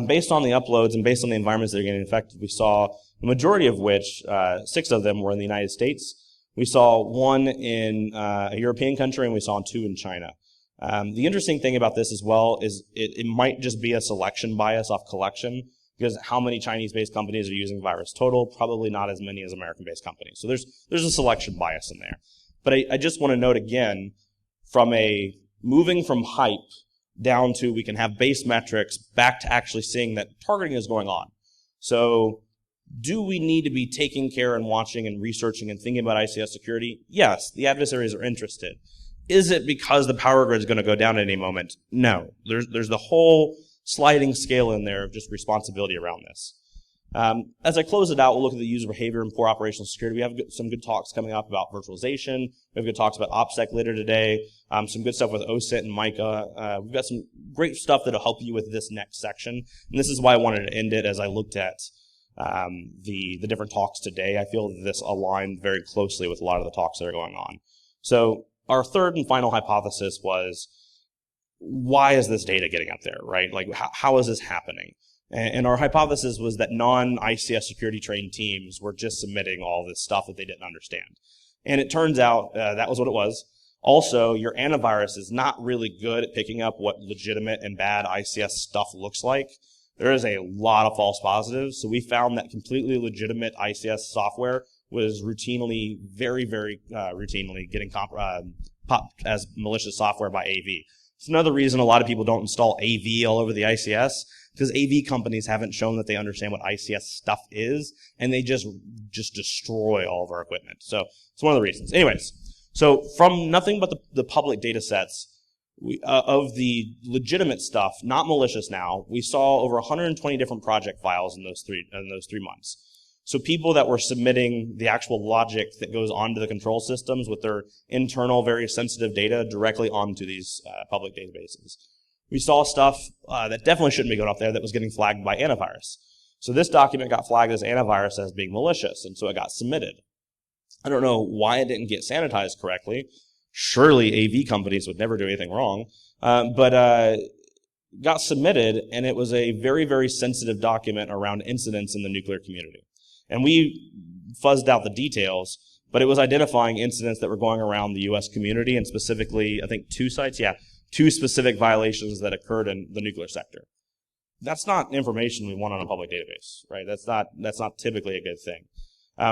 B: Based on the uploads and based on the environments that are getting infected, we saw the majority of which, 6 of them were in the United States. We saw 1 in a European country, and we saw 2 in China. The interesting thing about this as well is it might just be a selection bias off collection, because how many Chinese-based companies are using VirusTotal? Probably not as many as American-based companies. So there's a selection bias in there. But I just want to note again, moving from hype down to we can have base metrics back to actually seeing that targeting is going on. So do we need to be taking care and watching and researching and thinking about ICS security? Yes, the adversaries are interested. Is it because the power grid is going to go down at any moment? No. There's the whole sliding scale in there of just responsibility around this. As I close it out, we'll look at the user behavior and poor operational security. We have some good talks coming up about virtualization. We have good talks about OPSEC later today. Some good stuff with OSINT and Micah. We've got some great stuff that'll help you with this next section. And this is why I wanted to end it as I looked at the different talks today. I feel that this aligned very closely with a lot of the talks that are going on. So our third and final hypothesis was, why is this data getting up there, right? Like, how is this happening? And our hypothesis was that non-ICS security trained teams were just submitting all this stuff that they didn't understand. And it turns out that was what it was. Also, your antivirus is not really good at picking up what legitimate and bad ICS stuff looks like. There is a lot of false positives. So we found that completely legitimate ICS software was routinely, very, very routinely getting popped as malicious software by AV. It's another reason a lot of people don't install AV all over the ICS, because AV companies haven't shown that they understand what ICS stuff is, and they just destroy all of our equipment. So it's one of the reasons. Anyways, so from nothing but the public data sets of the legitimate stuff, not malicious now, we saw over 120 different project files in those three months. So people that were submitting the actual logic that goes onto the control systems with their internal, very sensitive data directly onto these public databases. We saw stuff that definitely shouldn't be going up there that was getting flagged by antivirus. So this document got flagged as antivirus as being malicious, and so it got submitted. I don't know why it didn't get sanitized correctly. Surely AV companies would never do anything wrong, but got submitted, and it was a very, very sensitive document around incidents in the nuclear community. And we fuzzed out the details, but it was identifying incidents that were going around the U.S. community, and specifically, I think 2 sites, two specific violations that occurred in the nuclear sector. That's not information we want on a public database, right? That's not typically a good thing.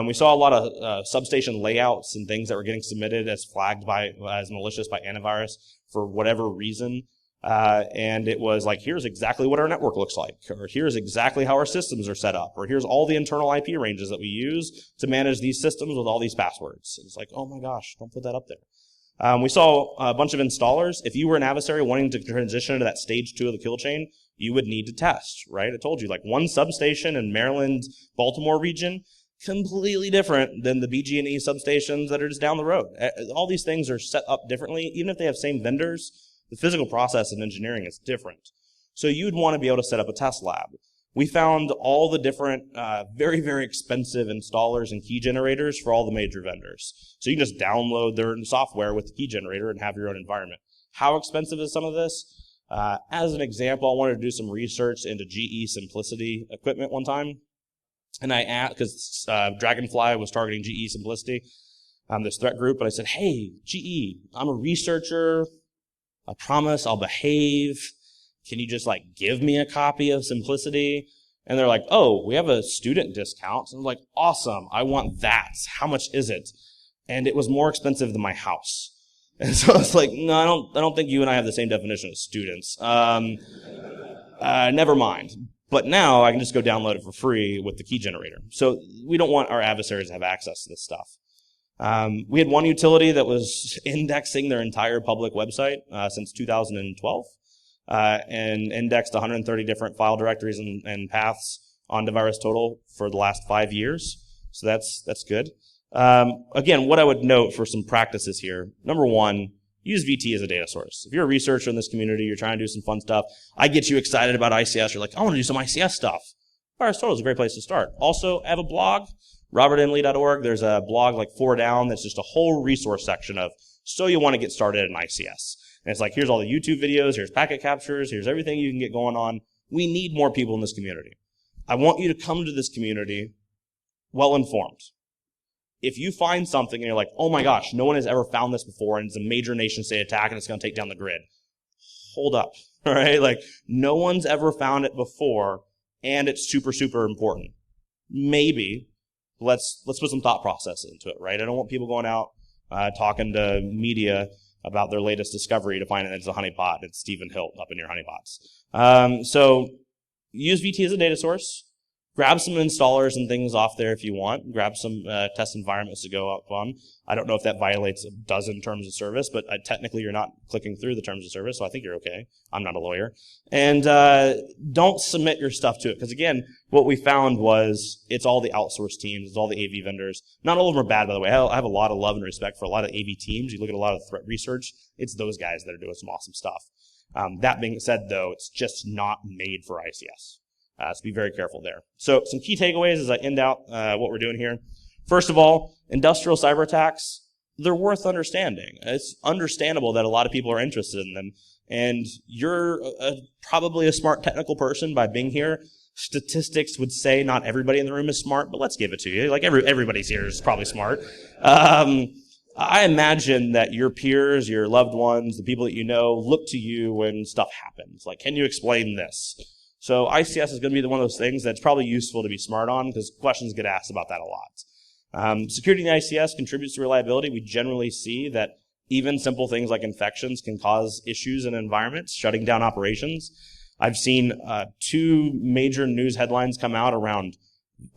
B: We saw a lot of substation layouts and things that were getting submitted as flagged as malicious by antivirus for whatever reason. And it was like, here's exactly what our network looks like, or here's exactly how our systems are set up, or here's all the internal IP ranges that we use to manage these systems with all these passwords. And it's like, oh my gosh, don't put that up there. We saw a bunch of installers. If you were an adversary wanting to transition to that stage 2 of the kill chain, you would need to test, right? I told you, like one substation in Maryland, Baltimore region, completely different than the BG&E substations that are just down the road. All these things are set up differently. Even if they have same vendors, the physical process and engineering is different. So you'd want to be able to set up a test lab. We found all the different, very, very expensive installers and key generators for all the major vendors. So you can just download their software with the key generator and have your own environment. How expensive is some of this? As an example, I wanted to do some research into GE Simplicity equipment one time. And I asked, because Dragonfly was targeting GE Simplicity, this threat group, but I said, hey, GE, I'm a researcher. I promise I'll behave. Can you just give me a copy of Simplicity? And they're like, oh, we have a student discount. And I'm like, awesome. I want that. How much is it? And it was more expensive than my house. And so I was like, no, I don't think you and I have the same definition of students. Never mind. But now I can just go download it for free with the key generator. So we don't want our adversaries to have access to this stuff. We had one utility that was indexing their entire public website since 2012 and indexed 130 different file directories and paths on VirusTotal for the last 5 years. So that's good. Again, what I would note for some practices here, number one, use VT as a data source. If you're a researcher in this community, you're trying to do some fun stuff, I get you excited about ICS, you're like, I want to do some ICS stuff. VirusTotal is a great place to start. Also, I have a blog, robertemlee.org. There's a blog 4 down that's just a whole resource section of, so you want to get started in ICS. And it's like, here's all the YouTube videos, here's packet captures, here's everything you can get going on. We need more people in this community. I want you to come to this community well-informed. If you find something and you're like, oh my gosh, no one has ever found this before and it's a major nation-state attack and it's going to take down the grid, hold up, all right? No one's ever found it before and it's super, super important. Maybe let's put some thought process into it, right? I don't want people going out talking to media about their latest discovery to find that it's a honeypot. It's Stephen Hilt up in your honeypots. So use VT as a data source. Grab some installers and things off there if you want. Grab some test environments to go up on. I don't know if that violates a dozen terms of service, but technically you're not clicking through the terms of service, so I think you're okay. I'm not a lawyer. And don't submit your stuff to it, because again, what we found was it's all the outsourced teams, it's all the AV vendors. Not all of them are bad, by the way. I have a lot of love and respect for a lot of AV teams. You look at a lot of threat research, it's those guys that are doing some awesome stuff. That being said, though, it's just not made for ICS. So be very careful there. So some key takeaways as I end out what we're doing here. First of all, industrial cyber attacks, they're worth understanding. It's understandable that a lot of people are interested in them. And you're probably a smart technical person by being here. Statistics would say not everybody in the room is smart, but let's give it to you. Everybody's here is probably smart. I imagine that your peers, your loved ones, the people that you know, look to you when stuff happens. Can you explain this? So ICS is going to be one of those things that's probably useful to be smart on because questions get asked about that a lot. Security in the ICS contributes to reliability. We generally see that even simple things like infections can cause issues in environments, shutting down operations. I've seen 2 major news headlines come out around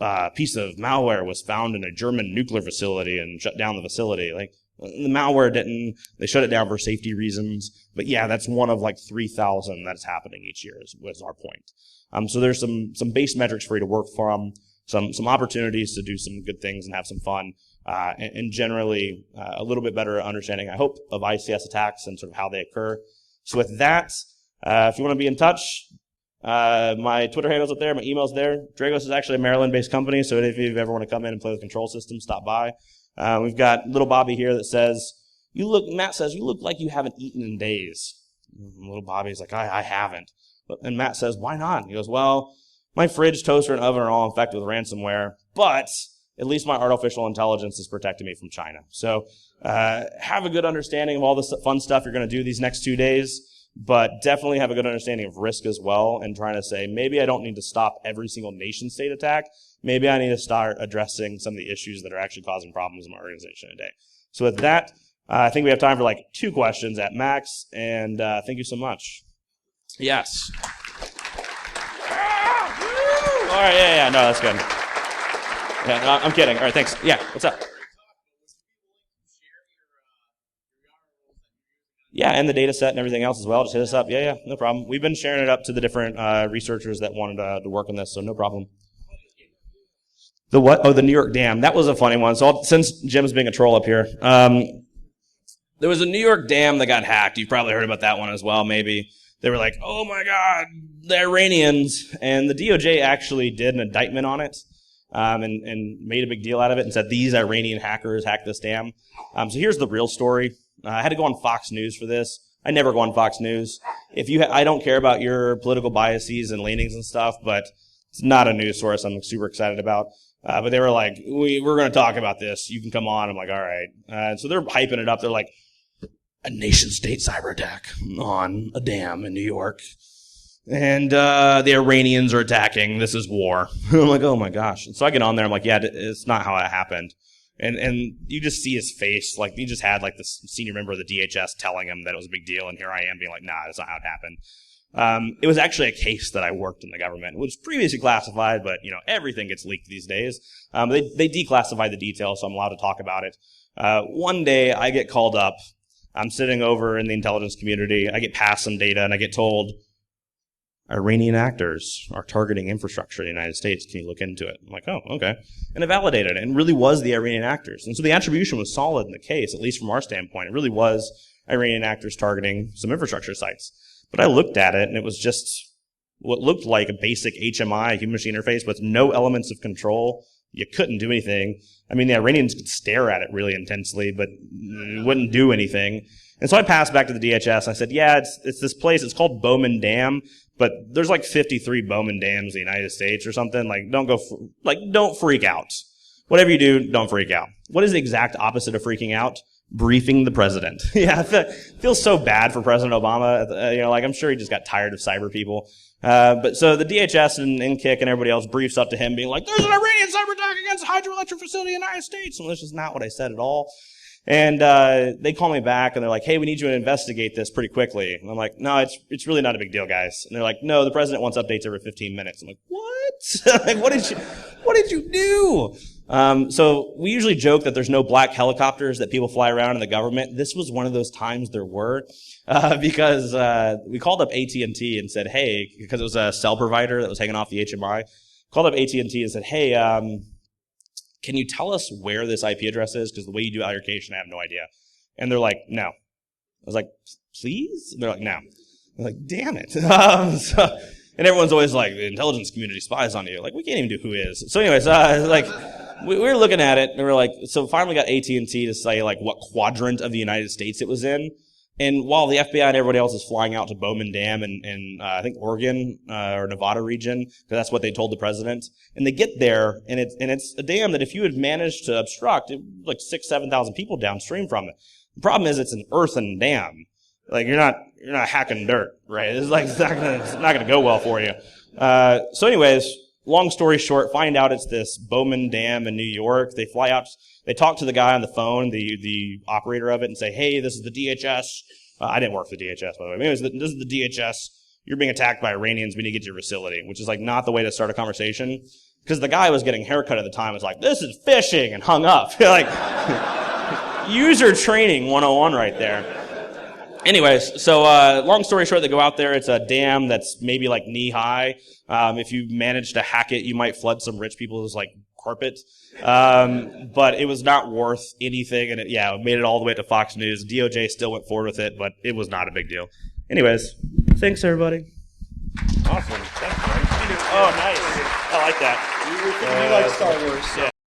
B: a piece of malware was found in a German nuclear facility and shut down the facility. The malware didn't, they shut it down for safety reasons. But yeah, that's one of 3,000 that's happening each year was our point. So there's some base metrics for you to work from. some opportunities to do some good things and have some fun, and generally a little bit better understanding, I hope, of ICS attacks and sort of how they occur. So with that, if you want to be in touch, my Twitter handle's up there, my email's there. Dragos is actually a Maryland-based company, so if you ever want to come in and play with control systems, stop by. We've got little Bobby here that says, Matt says, you look like you haven't eaten in days. And little Bobby's like, I haven't. And Matt says, why not? And he goes, well, my fridge, toaster, and oven are all infected with ransomware, but at least my artificial intelligence is protecting me from China. So have a good understanding of all the fun stuff you're going to do these next 2 days, but definitely have a good understanding of risk as well, and trying to say, maybe I don't need to stop every single nation-state attack. Maybe I need to start addressing some of the issues that are actually causing problems in my organization today. So with that, I think we have time for like 2 questions at max, and thank you so much. Yes. All right, yeah, no, that's good. Yeah, no, I'm kidding. All right, thanks. Yeah, what's up? Yeah, and the data set and everything else as well. Just hit us up. Yeah, no problem. We've been sharing it up to the different researchers that wanted to work on this, so no problem. The what? Oh, the New York dam. That was a funny one. So since Jim's being a troll up here, there was a New York dam that got hacked. You've probably heard about that one as well, maybe. They were like, oh my God, the Iranians. And the DOJ actually did an indictment on it and made a big deal out of it and said, these Iranian hackers hacked this dam. So here's the real story. I had to go on Fox News for this. I never go on Fox News. I don't care about your political biases and leanings and stuff, but it's not a news source I'm super excited about. But they were like, we're going to talk about this. You can come on. I'm like, all right. So they're hyping it up. They're like, a nation-state cyber attack on a dam in New York. And the Iranians are attacking. This is war. I'm like, oh my gosh. And so I get on there. I'm like, yeah, it's not how it happened. And you just see his face. Like, he just had like the senior member of the DHS telling him that it was a big deal. And here I am being like, nah, that's not how it happened. It was actually a case that I worked in the government. It was previously classified, but everything gets leaked these days. They declassified the details, so I'm allowed to talk about it. One day I get called up. I'm sitting over in the intelligence community. I get passed some data and I get told, Iranian actors are targeting infrastructure in the United States. Can you look into it? I'm like, oh, okay. And I validated it. And it really was the Iranian actors. And so the attribution was solid in the case, at least from our standpoint. It really was Iranian actors targeting some infrastructure sites. But I looked at it and it was just what looked like a basic HMI, human machine interface, with no elements of control. You couldn't do anything. I mean, the Iranians could stare at it really intensely, but wouldn't do anything. And so I passed back to the DHS. I said, yeah, it's this place. It's called Bowman Dam, but there's like 53 Bowman Dams in the United States or something. Like, don't freak out. Whatever you do, don't freak out. What is the exact opposite of freaking out? Briefing the president. Yeah, I feel so bad for President Obama. I'm sure he just got tired of cyber people. But so the DHS and KIC and everybody else briefs up to him being like, there's an Iranian cyber attack against a hydroelectric facility in the United States. And this is not what I said at all. And they call me back and they're like, hey, we need you to investigate this pretty quickly. And I'm like, no, it's really not a big deal, guys. And they're like, no, the president wants updates every 15 minutes. I'm like, what? Like, what did you do? So we usually joke that there's no black helicopters that people fly around in the government. This was one of those times there were, because we called up AT&T and said, hey, because it was a cell provider that was hanging off the HMI, called up AT&T and said, hey, can you tell us where this IP address is? Because the way you do allocation, I have no idea. And they're like, no. I was like, please? And they're like, no. I was like, damn it. And everyone's always like, the intelligence community spies on you. Like, we can't even do who is. So anyways, we were looking at it and we were like, so finally got AT&T to say like what quadrant of the United States it was in. And while the FBI and everybody else is flying out to Bowman Dam in I think Oregon or Nevada region, because that's what they told the president, and they get there and it's a dam that if you had managed to obstruct, it was like 7,000 people downstream from it. The problem is it's an earthen dam. Like you're not hacking dirt, right? It's not gonna go well for you. So anyways, long story short, find out it's this Bowman Dam in New York. They fly out. They talk to the guy on the phone, the operator of it, and say, hey, this is the DHS. I didn't work for the DHS, by the way. Anyways, this is the DHS. You're being attacked by Iranians. We need to get to your facility, which is like not the way to start a conversation. Because the guy was getting a haircut at the time was like, this is phishing, and hung up. Like, user training 101 right there. Anyways, so long story short, they go out there. It's a dam that's maybe like knee high. If you manage to hack it, you might flood some rich people's like carpet. But it was not worth anything, and it made it all the way to Fox News. DOJ still went forward with it, but it was not a big deal. Anyways, thanks everybody. Awesome. Thanks, oh, nice. I like that.
A: You like Star Wars. So.